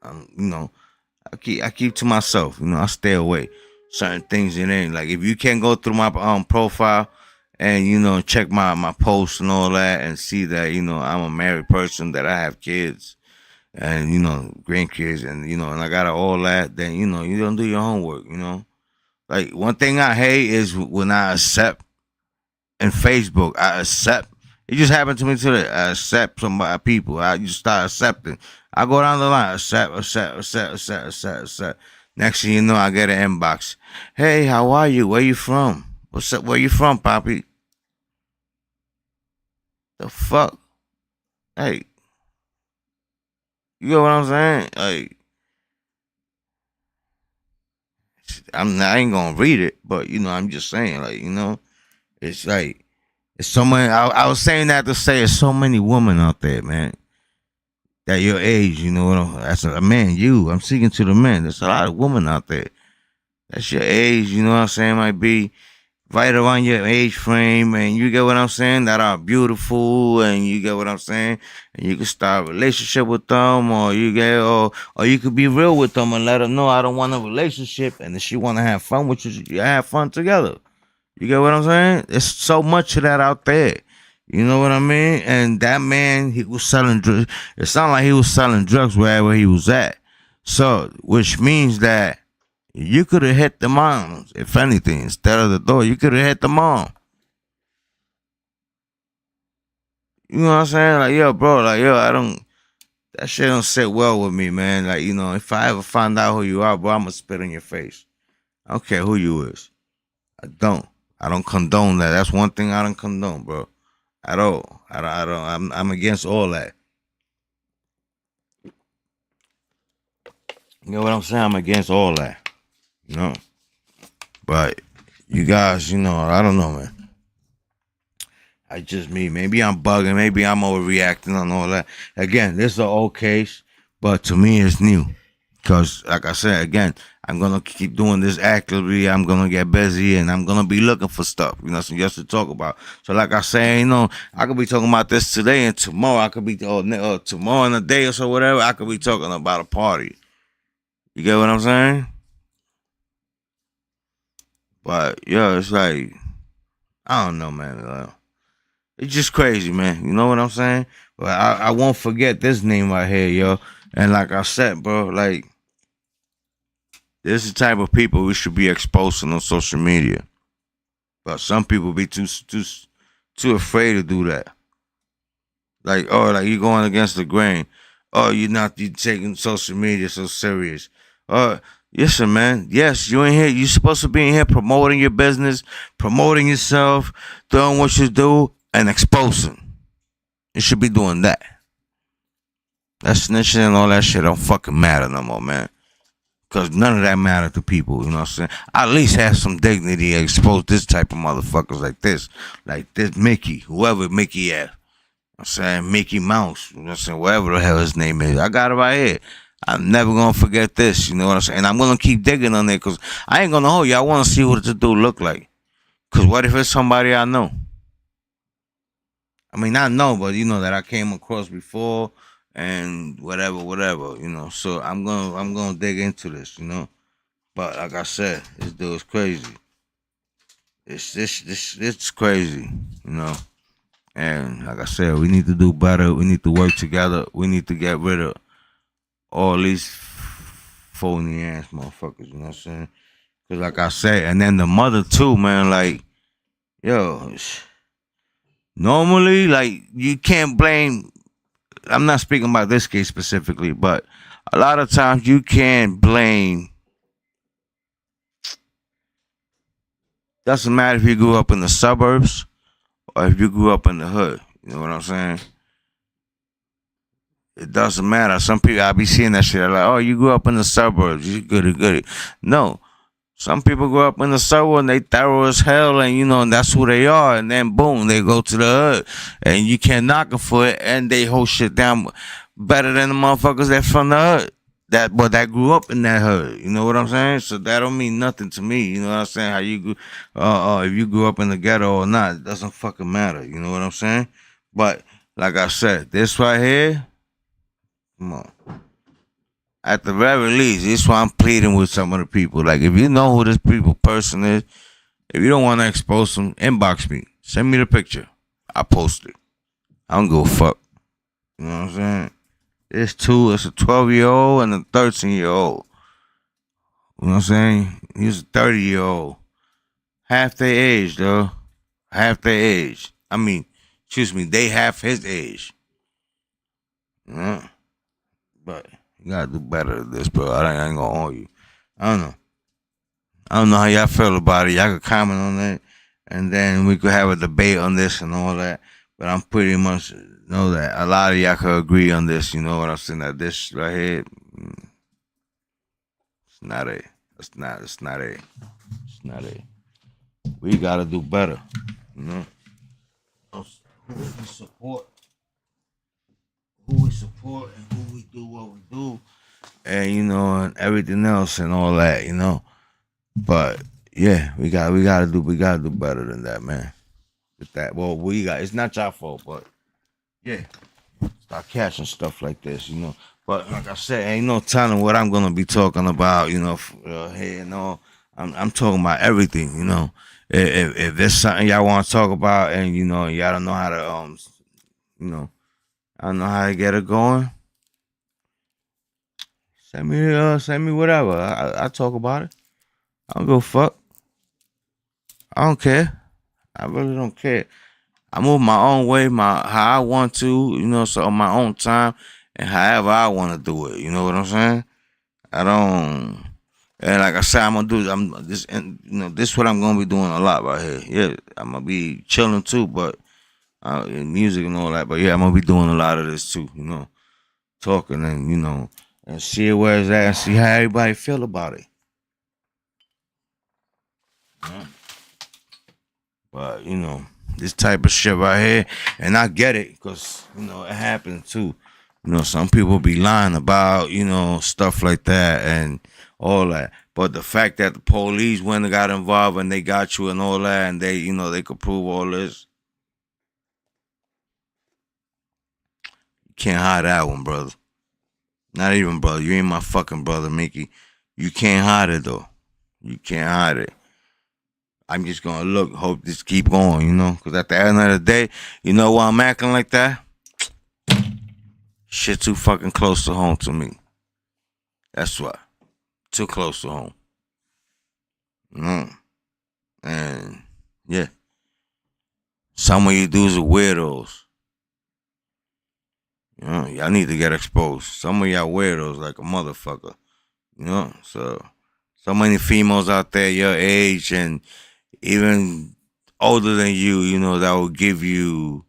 I keep to myself. I stay away. Certain things it ain't like if you can't go through my profile and check my posts and all that and see that I'm a married person, that I have kids and grandkids and I got all that, then you don't do your homework. Like one thing I hate is when I accept in Facebook. I accept. It just happened to me today. I accept some people. I just start accepting. I go down the line. Accept. Next thing you know, I get an inbox. Hey, how are you? Where you from? What's up? Where you from, Poppy? The fuck? Hey, you know what I'm saying? Like, I ain't gonna read it, but I'm just saying, like, it's like It's so many. I was saying that to say, there's so many women out there, man. That your age, you know. That's a man. I'm speaking to the men. There's a lot of women out there. That's your age, you know what I'm saying? Might be right around your age frame, and you get what I'm saying, that are beautiful, and you get what I'm saying, and you can start a relationship with them, or or you could be real with them and let them know I don't want a relationship, and if she want to have fun with you have fun together. You get what I'm saying? There's so much of that out there. You know what I mean? And that man, he was selling drugs. It sounded like he was selling drugs wherever he was at. So, which means that you could have hit the mom, if anything, instead of the door. You could have hit the mom. You know what I'm saying? Like, yo, bro, like, yo, that shit don't sit well with me, man. Like, if I ever find out who you are, bro, I'm gonna spit in your face. I don't care who you is. I don't. I don't condone that. That's one thing I don't condone, bro. At all. I'm against all that. You know what I'm saying? I'm against all that. You know? But you guys, I don't know, man. I just me. Maybe I'm bugging. Maybe I'm overreacting on all that. Again, this is an old case, but to me, it's new. Because, like I said, again, I'm going to keep doing this actively. I'm going to get busy, and I'm going to be looking for stuff, some just to talk about. So, like I say, I could be talking about this today, and tomorrow I could be, tomorrow in a day or so, whatever, I could be talking about a party. You get what I'm saying? But, yeah, it's like, I don't know, man. It's just crazy, man. You know what I'm saying? But I won't forget this name right here, yo. And like I said, bro, like, this is the type of people we should be exposing on social media. But some people be too afraid to do that. Like, like you going against the grain. You taking social media so serious. Yes, sir, man. Yes, you in here. You supposed to be in here promoting your business, promoting yourself, doing what you do, and exposing. You should be doing that. That snitching and all that shit don't fucking matter no more, man. Because none of that matter to people, you know what I'm saying? I at least have some dignity and expose this type of motherfuckers like this. Like this Mickey, whoever Mickey is. I'm saying Mickey Mouse, you know what I'm saying? Whatever the hell his name is. I got it right here. I'm never going to forget this, you know what I'm saying? And I'm going to keep digging on it because I ain't going to hold you. I want to see what this dude look like. Because what if it's somebody I know? I mean, not know, but that I came across before and whatever, So I'm gonna dig into this, But like I said, this dude's crazy. It's crazy, And like I said, we need to do better. We need to work together. We need to get rid of all these phony ass motherfuckers. You know what I'm saying? Cause like I said, and then the mother too, man. Like, yo, normally, like you can't blame. I'm not speaking about this case specifically, but a lot of times you can't blame. Doesn't matter if you grew up in the suburbs or if you grew up in the hood. You know what I'm saying? It doesn't matter. Some people I be seeing that shit. They're like, oh, you grew up in the suburbs. You goody. No. Some people grow up in the suburbs and they thorough as hell, and and that's who they are. And then boom, they go to the hood, and you can't knock them for it, and they hold shit down better than the motherfuckers that from the hood. That grew up in that hood. You know what I'm saying? So that don't mean nothing to me. You know what I'm saying? How you grew, if you grew up in the ghetto or not, it doesn't fucking matter. You know what I'm saying? But like I said, this right here, come on. At the very least, this is why I'm pleading with some of the people. Like, if you know who this person is, if you don't want to expose them, inbox me. Send me the picture. I post it. I don't give a fuck. You know what I'm saying? It's a 12-year-old and a 13-year-old. You know what I'm saying? He's a 30-year-old. Half their age, though. Half their age. I mean, excuse me, they half his age. Yeah. But you gotta do better than this, bro. I ain't gonna hold you. I don't know. I don't know how y'all feel about it. Y'all could comment on that, and then we could have a debate on this and all that. But I'm pretty much know that a lot of y'all could agree on this. You know what I'm saying? That this right here, it's not a. It's not. It's not a. It's not a. We gotta do better. You know. who we support, and who we do what we do, and and everything else and all that, But yeah, we gotta do better than that, man. With that, well, it's not your fault, but yeah, start catching stuff like this. But like I said, ain't no telling what I'm gonna be talking about, here and all. I'm talking about everything. If there's something y'all want to talk about, and y'all don't know how to you know, I don't know how to get it going. Send me whatever. I talk about it. I don't go fuck. I don't care. I really don't care. I move my own way, how I want to, so on my own time and however I want to do it. You know what I'm saying? I don't. And like I said, I'm this, and this is what I'm gonna be doing a lot right here. Yeah, I'm gonna be chilling too, but in music and all that. But yeah, I'm gonna be doing a lot of this too. Talking and and see where it's at and see how everybody feel about it. Yeah. But this type of shit right here, and I get it because it happens too. Some people be lying about stuff like that and all that. But the fact that the police went and got involved and they got you and all that, and they could prove all this, you can't hide that one, brother. Not even brother. You ain't my fucking brother, Mickey. You can't hide it though. You can't hide it. I'm just gonna hope this keep going, because at the end of the day, why I'm acting like that? Shit too fucking close to home to me. That's why. Too close to home. And yeah. Some of you dudes are weirdos. Y'all need to get exposed. Some of y'all weirdos like a motherfucker. So many females out there your age and even older than you, that will give you,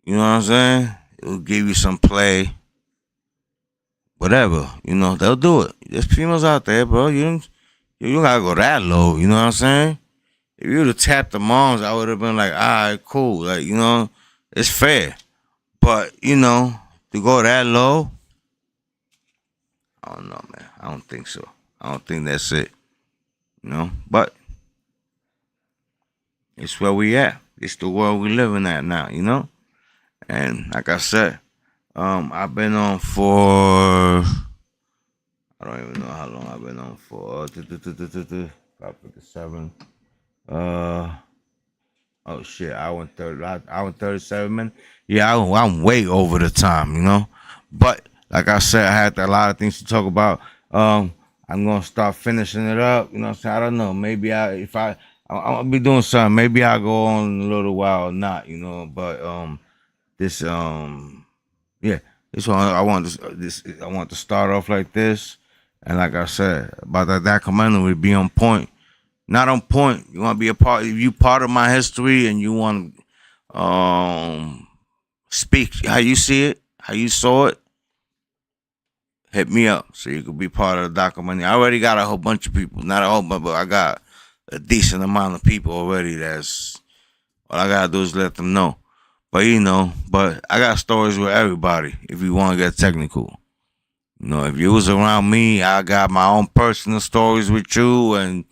what I'm saying? It will give you some play. Whatever, they'll do it. There's females out there, bro. You don't gotta go that low, you know what I'm saying? If you would have tapped the moms, I would have been like, all right, cool. Like, it's fair. But, to go that low, I don't know, man. I don't think so. I don't think that's it. But it's where we at. It's the world we living at now. And like I said, I've been on for I don't even know how long I've been on for. 5:57. Oh shit, hour and 37 minutes. Yeah, I'm way over the time. But like I said, I had a lot of things to talk about. I'm gonna start finishing it up. You know what I'm saying? I don't know. Maybe I'm gonna be doing something. Maybe I'll go on a little while or not. But this yeah, this one I want to start off like this. And like I said, about that documentary be on point. Not on point. You want to be a part. If you part of my history and you want to speak how you see it, how you saw it, hit me up so you could be part of the documentary. I already got a whole bunch of people. Not a whole bunch, but I got a decent amount of people already. That's all I gotta do is let them know. But but I got stories with everybody. If you want to get technical. If you was around me, I got my own personal stories with you, and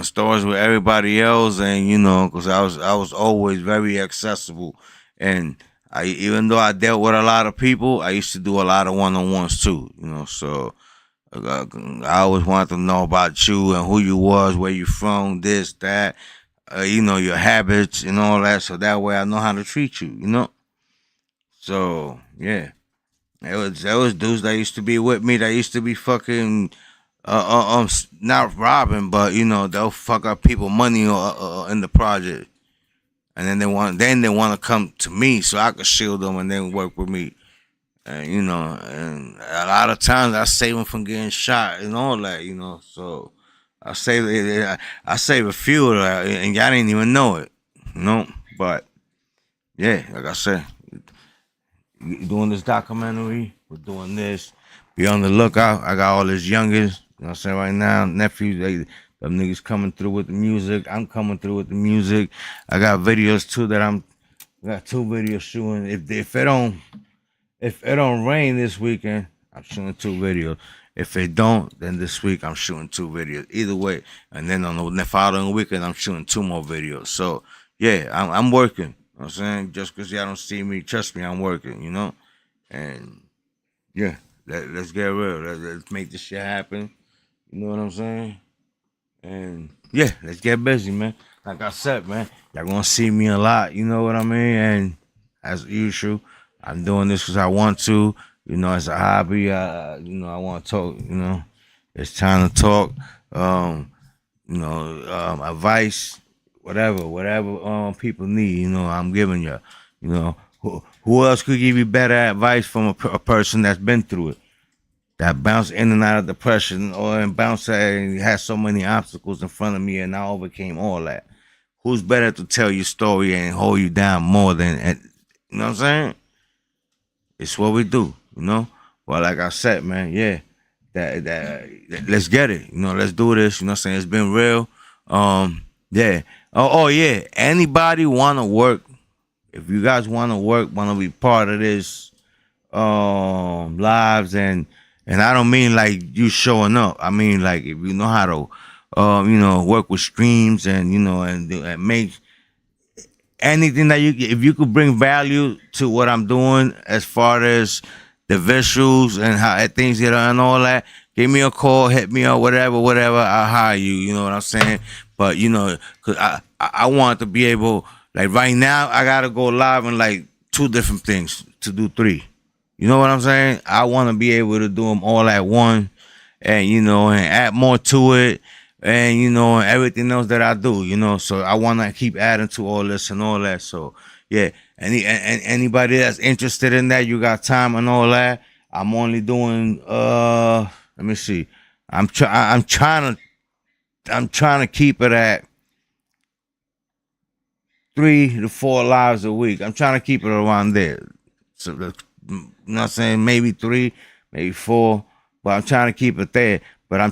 stories with everybody else, and because I was always very accessible, and even though I dealt with a lot of people, I used to do a lot of one-on-ones too. So I always wanted to know about you and who you was, where you from, this, that, your habits and all that, so that way I know how to treat you. So yeah. There was dudes that used to be with me that used to be fucking not robbing, but they'll fuck up people money in the project, and then they want to come to me so I can shield them and then work with me, and and a lot of times I save them from getting shot and all that, so I save a few of that, and y'all didn't even know it. But yeah, like I said. Doing this documentary, we're doing this. Be on the lookout. I got all this youngest, you know what I'm saying, right now, nephews, them niggas coming through with the music. I'm coming through with the music. I got videos too that I'm I got 2 videos shooting. If it don't rain this weekend, I'm shooting 2 videos. If it don't, then this week I'm shooting 2 videos. Either way, and then on the following weekend I'm shooting 2 more videos. So yeah, I'm working. You know what I'm saying, just because y'all don't see me, trust me, I'm working. You know, and yeah, let's get real. Let's make this shit happen. You know what I'm saying? And yeah, let's get busy, man. Like I said, man, y'all gonna see me a lot. You know what I mean? And as usual, I'm doing this because I want to. You know, as a hobby. I want to talk. You know, it's time to talk. Um, advice, whatever people need. You know, I'm giving you. You know, who else could give you better advice from a person that's been through it? That bounce in and out of depression, or and bounce and had so many obstacles in front of me, and I overcame all that. Who's better to tell your story and hold you down more than, you know what I'm saying? It's what we do, you know. Well, like I said, man, yeah, let's get it, you know. Let's do this, you know what I'm saying? It's been real, yeah. Oh yeah. Anybody want to work? If you guys want to work, want to be part of this lives, and I don't mean like you showing up. I mean like if you know how to work with streams, and and make anything that if you could bring value to what I'm doing as far as the visuals and how things get on and all that, give me a call, hit me up, whatever, I'll hire you. You know what I'm saying? But cause I want to be able, like right now, I gotta go live on like 2 different things to do 3. You know what I'm saying? I want to be able to do them all at one, and and add more to it, and and everything else that I do. So I want to keep adding to all this and all that. So yeah, anybody that's interested in that, you got time and all that. I'm only doing let me see. I'm trying to keep it at 3 to 4 lives a week. I'm trying to keep it around there. So you know what I'm saying? Maybe 3, maybe 4, but I'm trying to keep it there. But I'm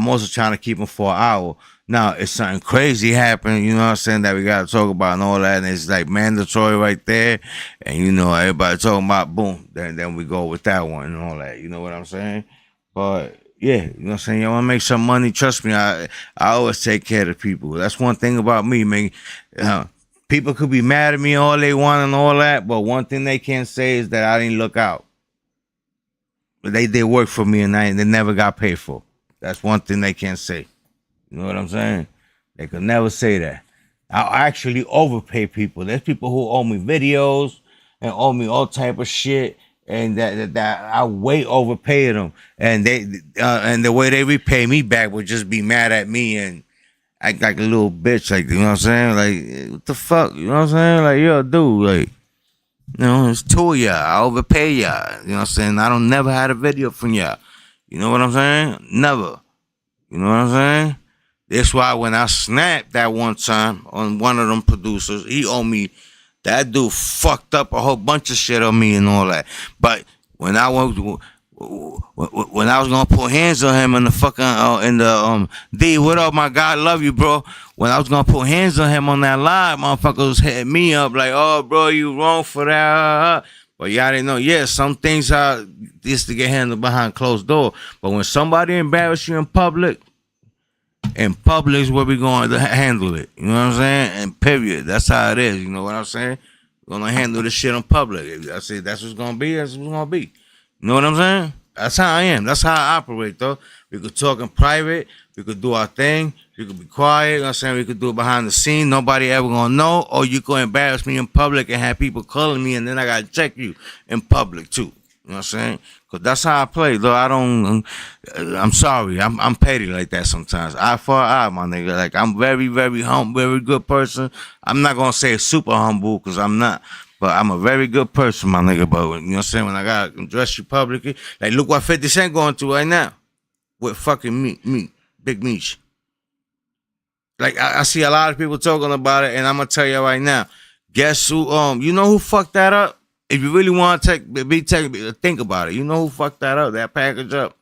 also trying to keep them for an hour. Now, if something crazy happened, you know what I'm saying, that we got to talk about and all that, and it's like mandatory right there, and everybody talking about, boom, then we go with that one and all that. You know what I'm saying? But yeah, you know what I'm saying? You want to make some money? Trust me, I always take care of people. That's one thing about me, man. People could be mad at me all they want and all that, but one thing they can't say is that I didn't look out. They did work for me, and they never got paid for. That's one thing they can't say. You know what I'm saying? They could never say that. I actually overpay people. There's people who owe me videos and owe me all type of shit, and that I way overpaid them, and and the way they repay me back would just be mad at me and act like a little bitch, like, you know what I'm saying? Like, what the fuck? You know what I'm saying? Like, yo, dude, like, it's 2 of y'all. I overpay y'all. You know what I'm saying? I don't never had a video from y'all. You know what I'm saying? Never. You know what I'm saying? That's why when I snapped that one time on one of them producers, he owed me. That dude fucked up a whole bunch of shit on me and all that. But when I was gonna put hands on him in the fucking D, what up, my God, love you, bro. When I was gonna put hands on him on that live, motherfuckers hitting me up like, oh, bro, you wrong for that. But y'all didn't know. Yeah, some things are this to get handled behind closed door. But when somebody embarrass you in public is where we going to handle it. You know what I'm saying? And period. That's how it is. You know what I'm saying? We're gonna handle this shit in public. If I say that's what's gonna be, that's what's gonna be. You know what I'm saying? That's how I am. That's how I operate, though. We could talk in private. We could do our thing. We could be quiet. You know what I'm saying? We could do it behind the scene. Nobody ever gonna know. Or you could embarrass me in public and have people calling me, and then I gotta check you in public too. You know what I'm saying? Because that's how I play, though. I'm sorry. I'm petty like that sometimes. Eye for eye, my nigga. Like, I'm very, very humble, very good person. I'm not going to say super humble because I'm not. But I'm a very good person, my nigga. But, you know what I'm saying? When I got to address you publicly, like, look what 50 Cent going through right now with fucking me, Big Meech. Like, I see a lot of people talking about it, and I'm going to tell you right now. Guess who, you know who fucked that up? If you really want to think about it, you know who fucked that package up?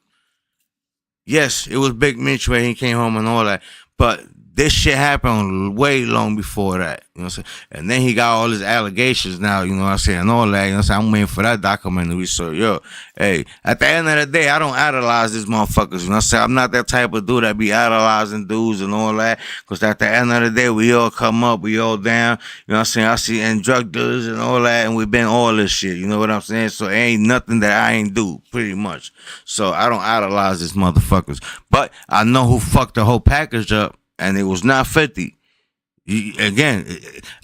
Yes, it was Big Mitch when he came home and all that. But this shit happened way long before that. You know what I'm saying? And then he got all his allegations now, you know what I'm saying, and all that. You know what I'm saying? I'm waiting for that documentary. So, yo, hey, at the end of the day, I don't idolize these motherfuckers. You know what I'm saying? I'm not that type of dude that be idolizing dudes and all that. Because at the end of the day, we all come up, we all down. You know what I'm saying? I see and drug dealers and all that, and we been all this shit. You know what I'm saying? So, it ain't nothing that I ain't do, pretty much. So, I don't idolize these motherfuckers. But I know who fucked the whole package up. And it was not 50. Again,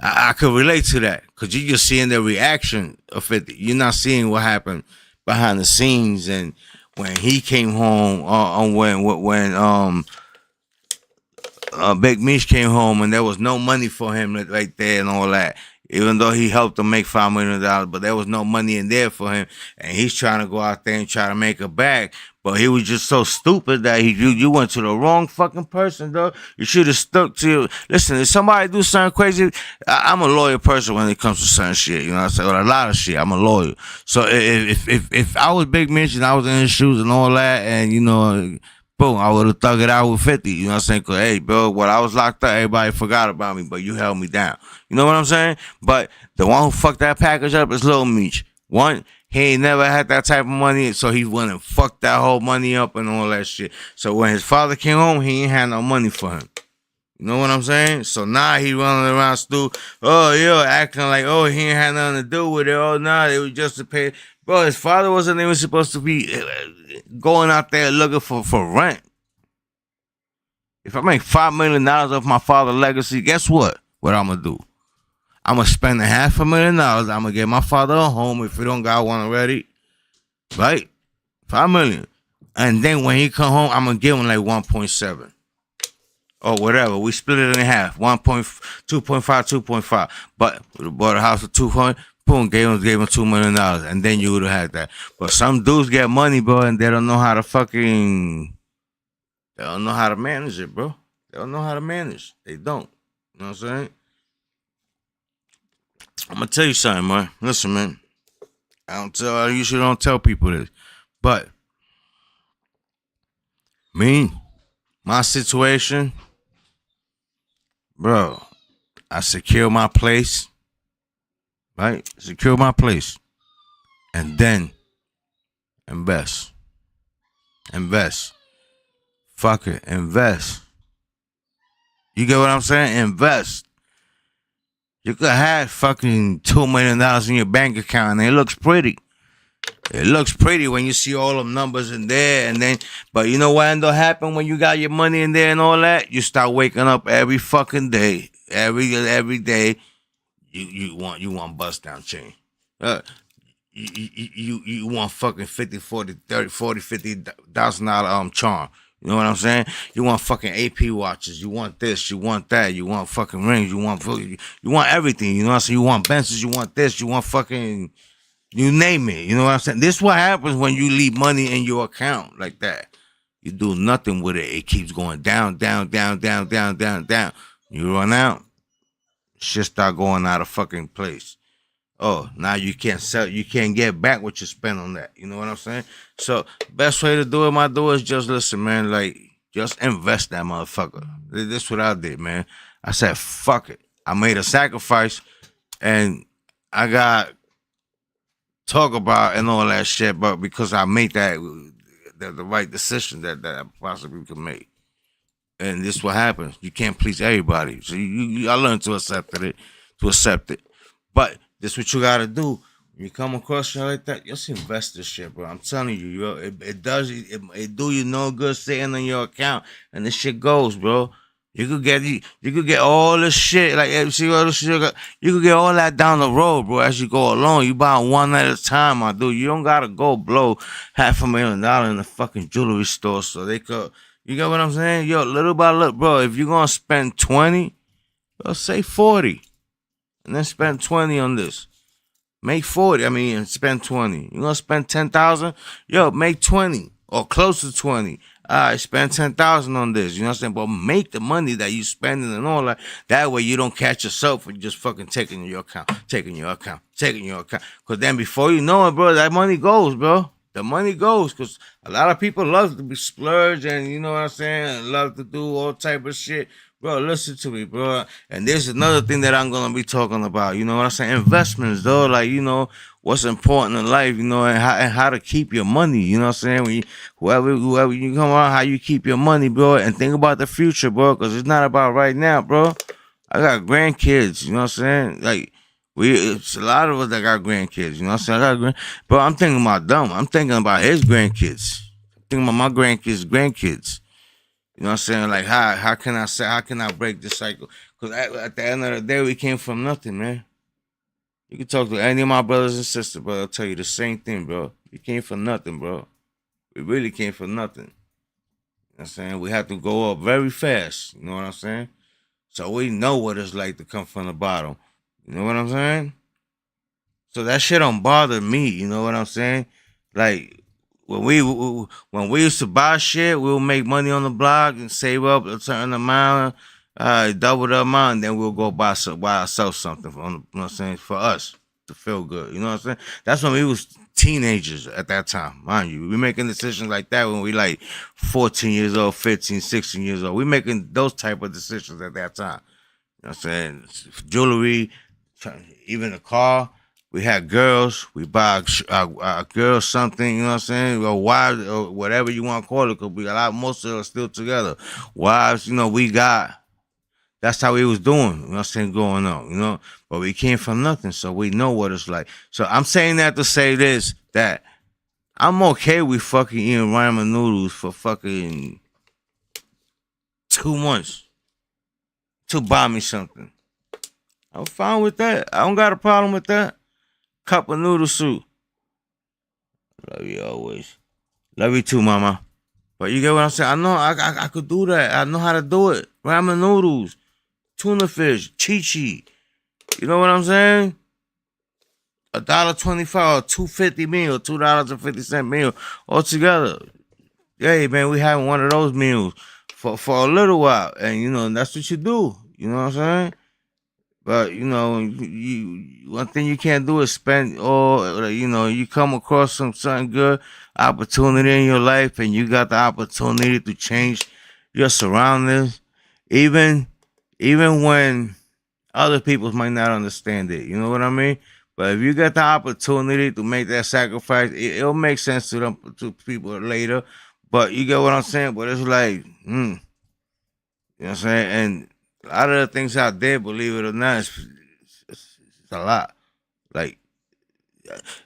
I could relate to that because you're just seeing the reaction of 50. You're not seeing what happened behind the scenes and when he came home. When Big Meech came home and there was no money for him right there and all that. Even though he helped him make $5 million, but there was no money in there for him, and he's trying to go out there and try to make it back. But he was just so stupid that you went to the wrong fucking person, though. You should have stuck to. Listen, if somebody do something crazy, I'm a loyal person when it comes to certain shit. You know what I'm saying? With a lot of shit, I'm a lawyer. So if I was Big Mitch and I was in his shoes and all that, and you know. Boom, I would have thugged it out with 50. You know what I'm saying? Because, hey, bro, when I was locked up, everybody forgot about me, but you held me down. You know what I'm saying? But the one who fucked that package up is Lil Meech. One, he ain't never had that type of money, so he went and fucked that whole money up and all that shit. So when his father came home, he ain't had no money for him. You know what I'm saying? So now he running around Stu, acting like, he ain't had nothing to do with it. Oh, nah, it was just to pay. Bro, his father wasn't even supposed to be going out there looking for rent. If I make $5 million off my father's legacy, guess what? What I'm going to do? I'm going to spend $500,000. I'm going to get my father a home if he don't got one already. Right? $5 million. And then when he come home, I'm going to give him like 1.7. Or whatever. We split it in half. 2.5, 2.5. But we bought a house for 200. Boom, gave him $2 million. And then you would have had that. But some dudes get money, bro, and they don't know how to they don't know how to manage it, bro. They don't know how to manage. They don't. You know what I'm saying? I'm going to tell you something, man. Listen, man. I usually don't tell people this. But me, my situation, bro, I secure my place. Right? Secure my place. And then invest. Fuck it. Invest. You get what I'm saying? Invest. You could have fucking $2 million in your bank account and it looks pretty. It looks pretty when you see all them numbers in there, but you know what end up happening when you got your money in there and all that? You start waking up every fucking day, every day. You want bust down chain. You want fucking 50, 40, 30, 40, $50,000 charm. You know what I'm saying? You want fucking AP watches. You want this. You want that. You want fucking rings. You want everything. You know what I'm saying? You want Benzes. You want this. You want fucking, you name it. You know what I'm saying? This is what happens when you leave money in your account like that. You do nothing with it. It keeps going down, down, down, down, down, down, down. You run out. Shit start going out of fucking place. Oh, now you can't sell. You can't get back what you spent on that. You know what I'm saying? So, best way to do it, is just listen, man. Like, just invest that motherfucker. This is what I did, man. I said, fuck it. I made a sacrifice, and I got talk about and all that shit, but because I made that the right decision that I possibly could make. And this is what happens. You can't please everybody. So I learned to accept it. But this is what you gotta do. When you come across shit like that, just invest this shit, bro. I'm telling you, it do you no good sitting on your account, and this shit goes, bro. You could get all this shit, like see all this shit. You could get all that down the road, bro. As you go along, you buy one at a time, my dude. You don't gotta go blow $500,000 in the fucking jewelry store so they could. You get what I'm saying? Yo, little by little, bro. If you're gonna spend 20, say 40, and then spend 20 on this. Make 40. And spend 20. You're gonna spend 10,000. Yo, make 20 or close to 20. All right, spend 10,000 on this. You know what I'm saying? But make the money that you spending and all that. That way you don't catch yourself and just fucking taking your account. Because then before you know it, bro, that money goes, bro. The money goes because a lot of people love to be splurged and you know what I'm saying, love to do all type of shit. Bro, listen to me, bro. And there's another thing that I'm gonna be talking about. You know what I'm saying? Investments, though. Like, what's important in life. And how to keep your money. You know what I'm saying? When whoever you come on, how you keep your money, bro. And think about the future, bro. Because it's not about right now, bro. I got grandkids. You know what I'm saying? Like, it's a lot of us that got grandkids. You know what I'm saying? But I'm thinking about them. I'm thinking about his grandkids. I'm thinking about my grandkids. You know what I'm saying? Like, how can I break this cycle? Because at the end of the day, we came from nothing, man. You can talk to any of my brothers and sisters, bro. I'll tell you the same thing, bro. We came from nothing, bro. We really came from nothing. You know what I'm saying? We had to go up very fast. You know what I'm saying? So we know what it's like to come from the bottom. You know what I'm saying? So that shit don't bother me. You know what I'm saying? Like, when we used to buy shit, we'll make money on the block and save up a certain amount, double the amount, and then we'll go buy ourselves something. You know what I'm saying? For us to feel good. You know what I'm saying? That's when we was teenagers at that time, mind you. We making decisions like that when we like 14 years old, 15, 16 years old. We making those type of decisions at that time. You know what I'm saying? Jewelry, even a car. We had girls. We buy a girl something, you know what I'm saying? Or wives, or whatever you want to call it, because most of us still together. Wives, we got. That's how we was doing, you know what I'm saying, going on. But we came from nothing, so we know what it's like. So I'm saying that to say this, that I'm okay with fucking eating ramen noodles for fucking 2 months to buy me something. I'm fine with that. I don't got a problem with that. Cup of noodle soup. Love you always. Love you too, mama. But you get what I'm saying? I know I could do that. I know how to do it. Ramen noodles, tuna fish, chi. You know what I'm saying? $1.25 or $2.50 meal, $2.50 meal altogether. Hey man, we having one of those meals for a little while, and that's what you do. You know what I'm saying? But one thing you can't do is spend all. You come across something good, opportunity in your life, and you got the opportunity to change your surroundings, even even when other people might not understand it. You know what I mean? But if you get the opportunity to make that sacrifice, it'll make sense to people later. But you get what I'm saying? But it's like, you know what I'm saying? And a lot of the things I did, believe it or not, it's a lot. Like,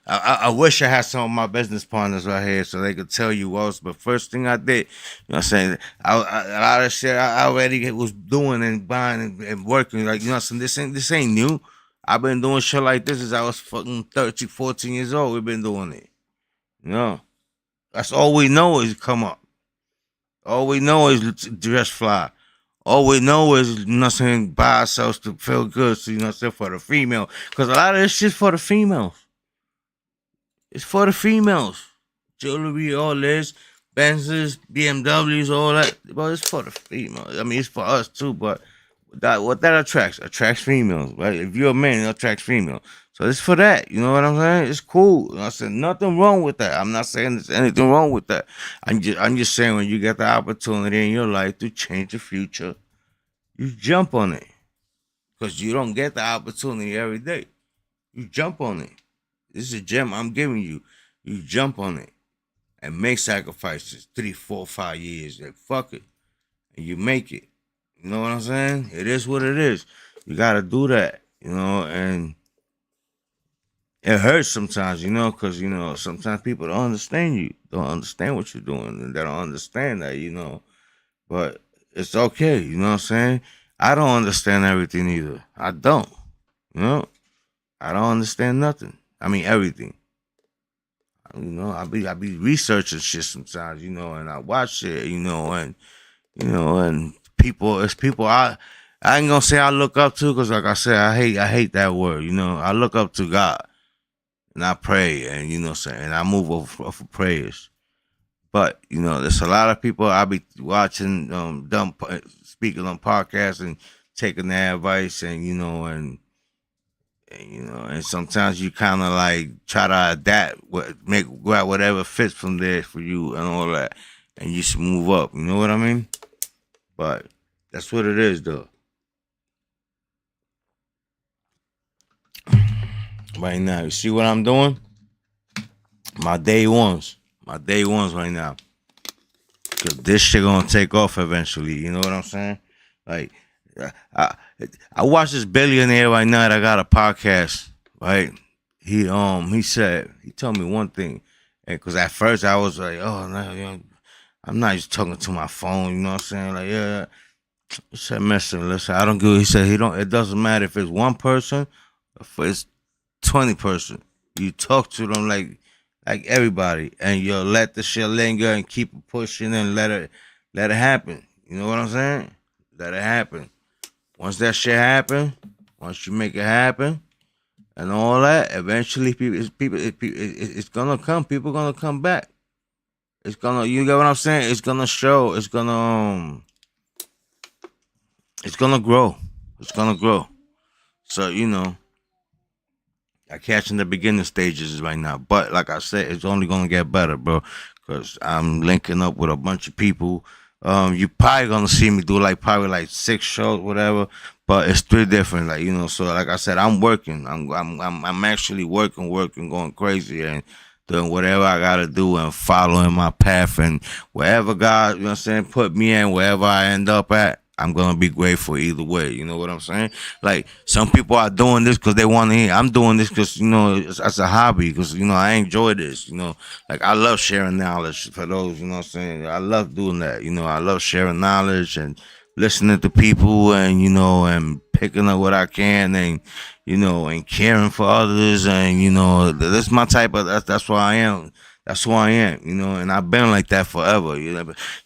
I wish I had some of my business partners right here so they could tell you what was the first thing I did. You know what I'm saying? A lot of shit I already was doing and buying and working. Like, you know what I'm saying? This ain't new. I've been doing shit like this since I was fucking 13, 14 years old. We've been doing it. You know? That's all we know is come up. All we know is dress fly. All we know is, you know what I'm saying, buy ourselves to feel good, so, you know what I'm saying, for the female. Because a lot of this shit's for the females. It's for the females. Jewelry, all this, Benzes, BMWs, all that. But it's for the females. I mean, it's for us too, but what that attracts females, right? If you're a man, it attracts females. So it's for that. You know what I'm saying? It's cool. I said nothing wrong with that. I'm not saying there's anything wrong with that. I'm just saying when you get the opportunity in your life to change the future, you jump on it. Because you don't get the opportunity every day. You jump on it. This is a gem I'm giving you. You jump on it and make sacrifices 3, 4, 5 years. And fuck it. And you make it. You know what I'm saying? It is what it is. You gotta do that, and it hurts sometimes, because sometimes people don't understand you, don't understand what you're doing, and they don't understand that, But it's okay, you know what I'm saying? I don't understand everything either. I don't. You know? I don't understand nothing. I mean everything. I be researching shit sometimes, and I watch it, and it's people I ain't gonna say I look up to, because like I said, I hate that word, I look up to God and I pray, and and I move over prayers. But there's a lot of people I be watching them speaking on podcasts and taking their advice, and sometimes you kind of like try to adapt, grab whatever fits from there for you and all that, and you just move up. You know what I mean? But That's what it is, though. Right now, you see what I'm doing? My day ones. My day ones right now. Cause this shit gonna take off eventually. You know what I'm saying? Like, I I watch this billionaire right now that got a podcast. Right? He said he told me one thing, and cause at first I was like, oh no, I'm not just talking to my phone. You know what I'm saying? Like, yeah. He said, listen. I don't give. He said he don't. It doesn't matter if it's one person, or if it's 20 person. You talk to them like everybody, and you let the shit linger and keep it pushing and let it happen. You know what I'm saying? Let it happen. Once that shit happen, once you make it happen and all that, eventually it's gonna come. People gonna come back. It's gonna. You get what I'm saying? It's gonna show. It's gonna grow. It's gonna grow. So I catch in the beginning stages right now, but like I said, it's only gonna get better, bro. Cause I'm linking up with a bunch of people. You probably gonna see me do probably like 6 shows, whatever. But it's 3 different, So like I said, I'm working. I'm actually working, going crazy and doing whatever I gotta do and following my path and wherever God, you know what I'm saying, put me in, wherever I end up at. I'm gonna be grateful either way. You know what I'm saying? Like some people are doing this because they want to hear. I'm doing this because it's a hobby. Because I enjoy this. Like I love sharing knowledge for those. You know what I'm saying? I love doing that. I love sharing knowledge and listening to people and and picking up what I can and and caring for others and that's my type of that's what I am. That's who I am, and I've been like that forever.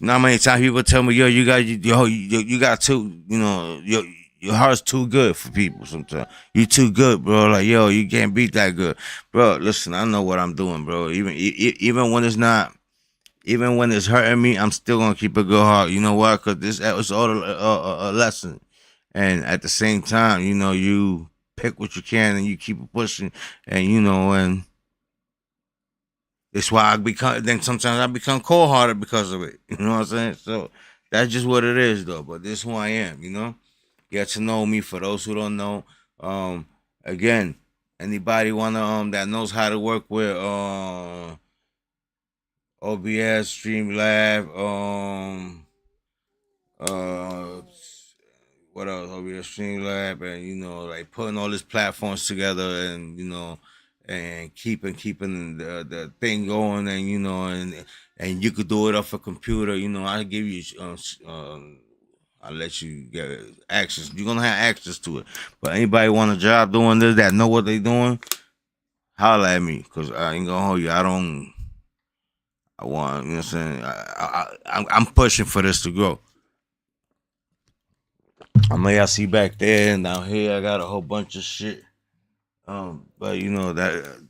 How many times people tell me, yo, you got too, your heart's too good for people sometimes. You too good, bro. Like, yo, you can't beat that good. Bro, listen, I know what I'm doing, bro. Even when it's not, even when it's hurting me, I'm still going to keep a good heart. You know why? Because this was all a lesson. And at the same time, you pick what you can and you keep it pushing. And, and it's why then sometimes I become cold hearted because of it. You know what I'm saying? So that's just what it is, though. But this is who I am. Get to know me for those who don't know. Again, anybody wanna that knows how to work with OBS, Streamlab, uh what else? OBS, Streamlab, and like putting all these platforms together, and and keeping the thing going, and and you could do it off a computer. I give you I'll let you get access. You're gonna have access to it. But anybody want a job doing this that know what they doing, holla at me, cause I ain't gonna hold you. I don't. I want. You know what I'm saying? I'm pushing for this to grow. I know y'all see back there and down here. I got a whole bunch of shit. But that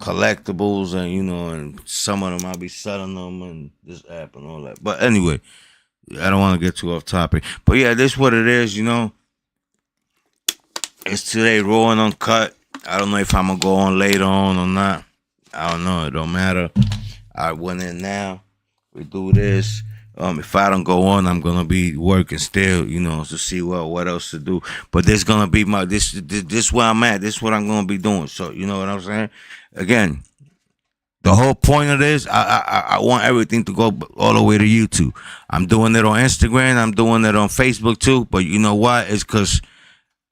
collectibles and and some of them I'll be selling them and this app and all that. But anyway, I don't want to get too off topic. But yeah, this what it is. It's today raw and uncut. I don't know if I'm gonna go on later on or not. I don't know. It don't matter. I went in now. We do this. If I don't go on, I'm gonna be working still, to see what else to do. But this gonna be this where I'm at. This is what I'm gonna be doing. So you know what I'm saying. Again, the whole point of this, I want everything to go all the way to YouTube. I'm doing it on Instagram. I'm doing it on Facebook too. But you know what? It's because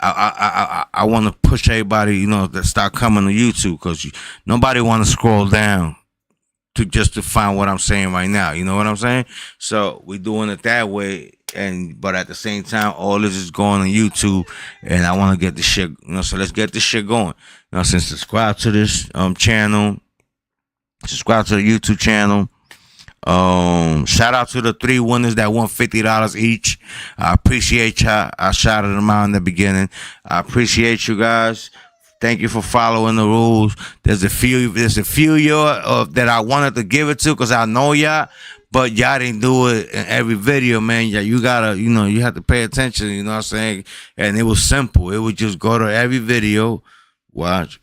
I want to push everybody, to start coming to YouTube because nobody want to scroll down to find what I'm saying right now. You know what I'm saying? So we're doing it that way, but at the same time, all this is going on YouTube, and I want to get the shit. So let's get this shit going. Subscribe to this channel. Subscribe to the YouTube channel. Shout out to the 3 winners that won $50 each. I appreciate y'all. I shouted them out in the beginning. I appreciate you guys. Thank you for following the rules. There's a few y'all that I wanted to give it to because I know y'all, but y'all didn't do it in every video, man. Yeah, you gotta, you have to pay attention. You know what I'm saying? And it was simple. It would just go to every video, watch,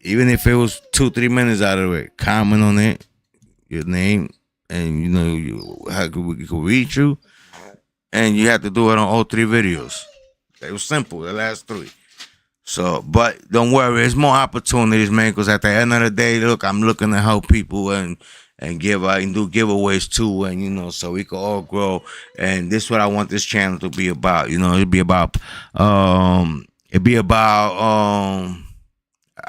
even if it was 2-3 minutes out of it, comment on it, your name, and how we could reach you. and you had to do it on all 3 videos. It was simple, the last 3. So, but don't worry, there's more opportunities, man. Because at the end of the day, look, I'm looking to help people and give and do giveaways too, and so we can all grow. And this is what I want this channel to be about. It'd be about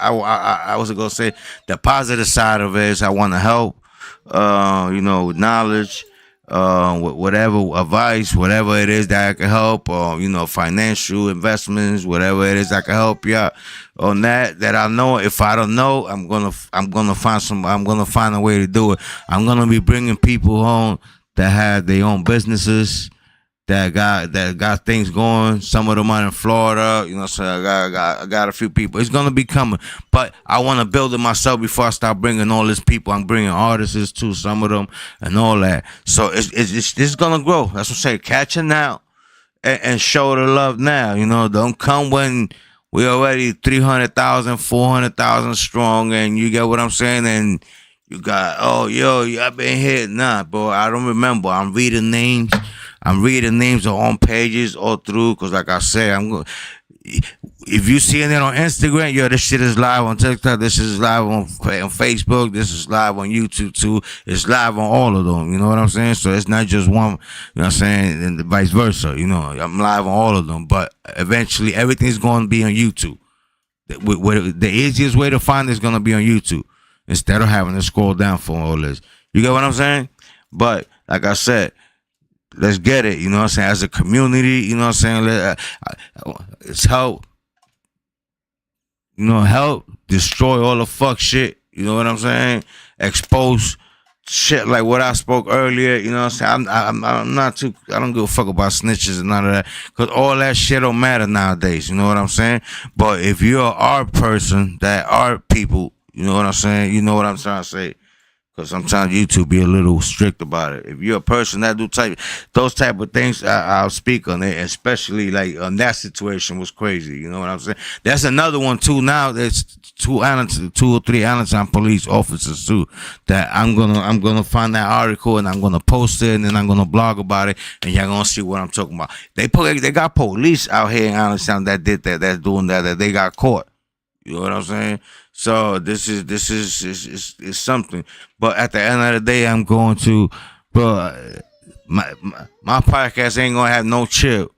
I was gonna say the positive side of it is I want to help, with knowledge, with whatever advice, whatever it is that I can help, or financial investments, whatever it is I can help you out on that I know. If I don't know, I'm gonna find a way to do it. I'm gonna be bringing people on that have their own businesses, that got things going. Some of them are in Florida, So I got a few people. It's gonna be coming, but I want to build it myself before I start bringing all these people. I'm bringing artists too, some of them, and all that. So it's gonna grow. That's what I'm saying. Catch it now, and show the love now. Don't come when we already 300,000, 400,000 strong, and you get what I'm saying, and you got, oh, yo, I've been hit. Nah, bro, I don't remember. I'm reading names. On pages all through, because like I say, if you seeing it on Instagram, yo, this shit is live on TikTok, this is live on Facebook, this is live on YouTube too. It's live on all of them, you know what I'm saying? So it's not just one, you know what I'm saying, and vice versa, I'm live on all of them, but eventually everything's going to be on YouTube. The easiest way to find it is going to be on YouTube, instead of having to scroll down for all this. You get what I'm saying? But like I said, let's get it, you know what I'm saying? As a community, you know what I'm saying? It's help, help destroy all the fuck shit, you know what I'm saying? Expose shit like what I spoke earlier, you know what I'm saying? I'm not too, I don't give a fuck about snitches and none of that, because all that shit don't matter nowadays, you know what I'm saying? But if you're an art person, that art people, you know what I'm saying? You know what I'm trying to say? Because sometimes YouTube be a little strict about it. If you're a person that do those type of things, I'll speak on it. Especially like that situation was crazy. You know what I'm saying? That's another one too. Now there's 2 or 3 Allentown police officers too. That I'm gonna find that article and I'm gonna post it and then I'm gonna blog about it and y'all gonna see what I'm talking about. They got police out here in Allentown that did that. That's doing that they got caught. You know what I'm saying? So this is something. But at the end of the day, I'm going to, bro. My podcast ain't gonna have no chill.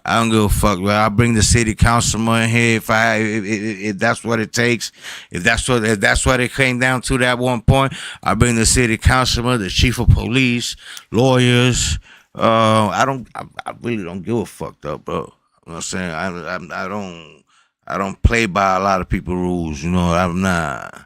I don't give a fuck, bro. I bring the city councilman in here if that's what it takes. If that's what it came down to that one point. I bring the city councilman, the chief of police, lawyers. I really don't give a fuck though, bro. You know what I'm saying? I don't play by a lot of people's rules, I'm not.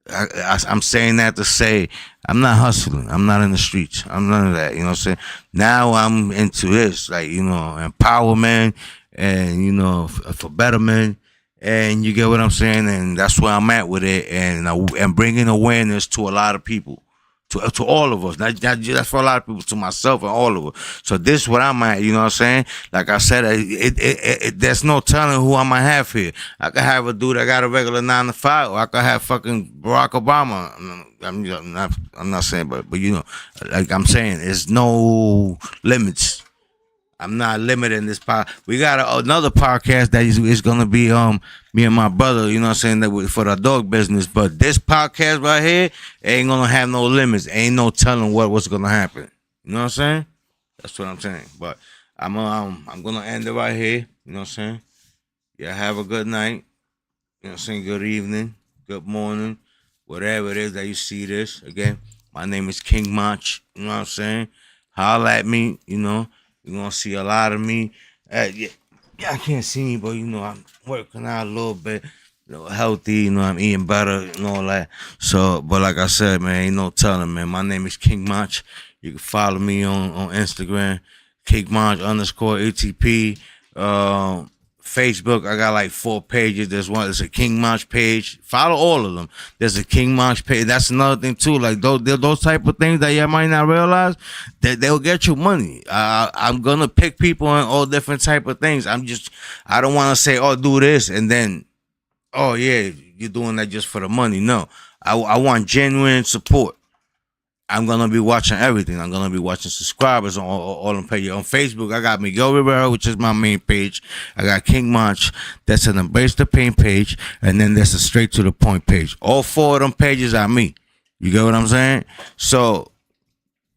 I'm saying that to say I'm not hustling. I'm not in the streets. I'm none of that. You know what I'm saying? Now I'm into this, like, empowerment and, for betterment. And you get what I'm saying? And that's where I'm at with it. And bringing awareness to a lot of people. To all of us, not just for a lot of people, to myself and all of us. So this is what I'm at, you know what I'm saying? Like I said, there's no telling who I might have here. I could have a dude that got a regular 9 to 5, or I could have fucking Barack Obama. I'm not saying, but like I'm saying, there's no limits. I'm not limiting this pod. We got another podcast that is gonna be me and my brother, you know what I'm saying, that for the dog business. But this podcast right here ain't gonna have no limits. Ain't no telling what's gonna happen. You know what I'm saying? That's what I'm saying. But I'm gonna end it right here. You know what I'm saying? Yeah, have a good night. You know what I'm saying? Good evening, good morning, whatever it is that you see this. Again, my name is King Mach. You know what I'm saying? Holla at me, You're gonna see a lot of me. Yeah, I can't see me, but I'm working out a little bit, healthy. I'm eating better and all that. So, but like I said, man, ain't no telling, man. My name is King Mach. You can follow me on Instagram, King Mach _ATP. Facebook, I got like 4 pages. There's a King Mach page. Follow all of them. There's a King Mach page. That's another thing too. Like those type of things that you might not realize, that they'll get you money. I'm gonna pick people in all different type of things. I don't want to say, oh, do this and then, oh yeah, you're doing that just for the money. No, I want genuine support. I'm gonna be watching everything. I'm gonna be watching subscribers on all them pages. On Facebook, I got Miguel Rivera, which is my main page. I got King Mach, that's an Embrace the Pain page, and then there's a Straight to the Point page. All four of them pages are me. You get what I'm saying? So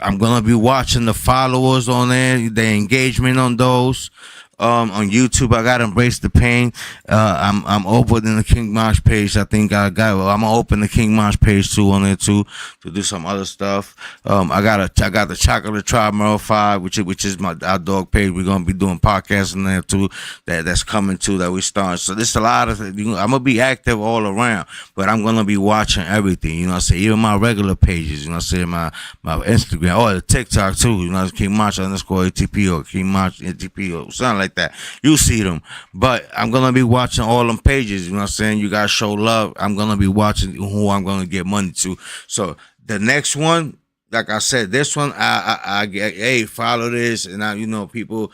I'm gonna be watching the followers on there, the engagement on those. On YouTube, I got Embrace the Pain. I'm opening the King Mosh page. I think I got. Well, I'm gonna open the King Mosh page too on there too to do some other stuff. I got the Chocolate Tribe Merle 5, which is our dog page. We're gonna be doing podcasts on there too. That's coming too. That we starting. So there's a lot of. I'm gonna be active all around, but I'm gonna be watching everything. You know what I'm saying? Even my regular pages. You know what I'm saying? My Instagram, the TikTok too. You know, King Mosh _ ATP or King Mosh ATP or something like that. You see them. But I'm gonna be watching all them pages, you know what I'm saying? You gotta show love. I'm gonna be watching who I'm gonna get money to. So the next one, like I said, this one I get, hey, follow this, and people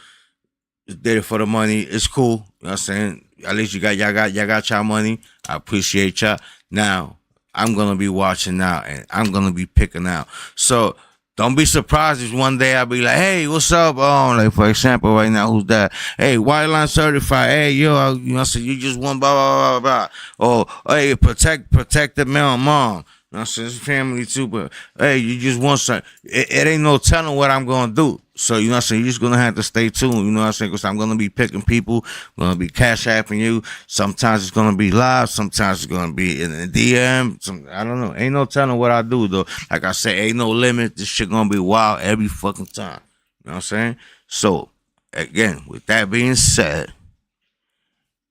did it for the money. It's cool. You know what I'm saying? At least y'all got y'all money. I appreciate y'all. Now I'm gonna be watching now, and I'm gonna be picking out. So don't be surprised if one day I'll be like, hey, what's up? Oh, like, for example, right now, who's that? Hey, White Line Certified. Hey, yo, I said, you just won, blah, blah, blah, blah. Oh, hey, protect the mom. I said, it's family too, but hey, you just want something. It ain't no telling what I'm going to do. So, you know what I'm saying? You're just going to have to stay tuned. You know what I'm saying? Because I'm going to be picking people. I'm going to be cash apping you. Sometimes it's going to be live. Sometimes it's going to be in the DM. I don't know. Ain't no telling what I do, though. Like I said, ain't no limit. This shit going to be wild every fucking time. You know what I'm saying? So, again, with that being said,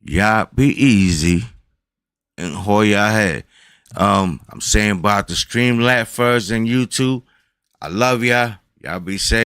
y'all be easy and hold y'all head. I'm saying about the Streamlat first and YouTube. I love y'all. Y'all be safe.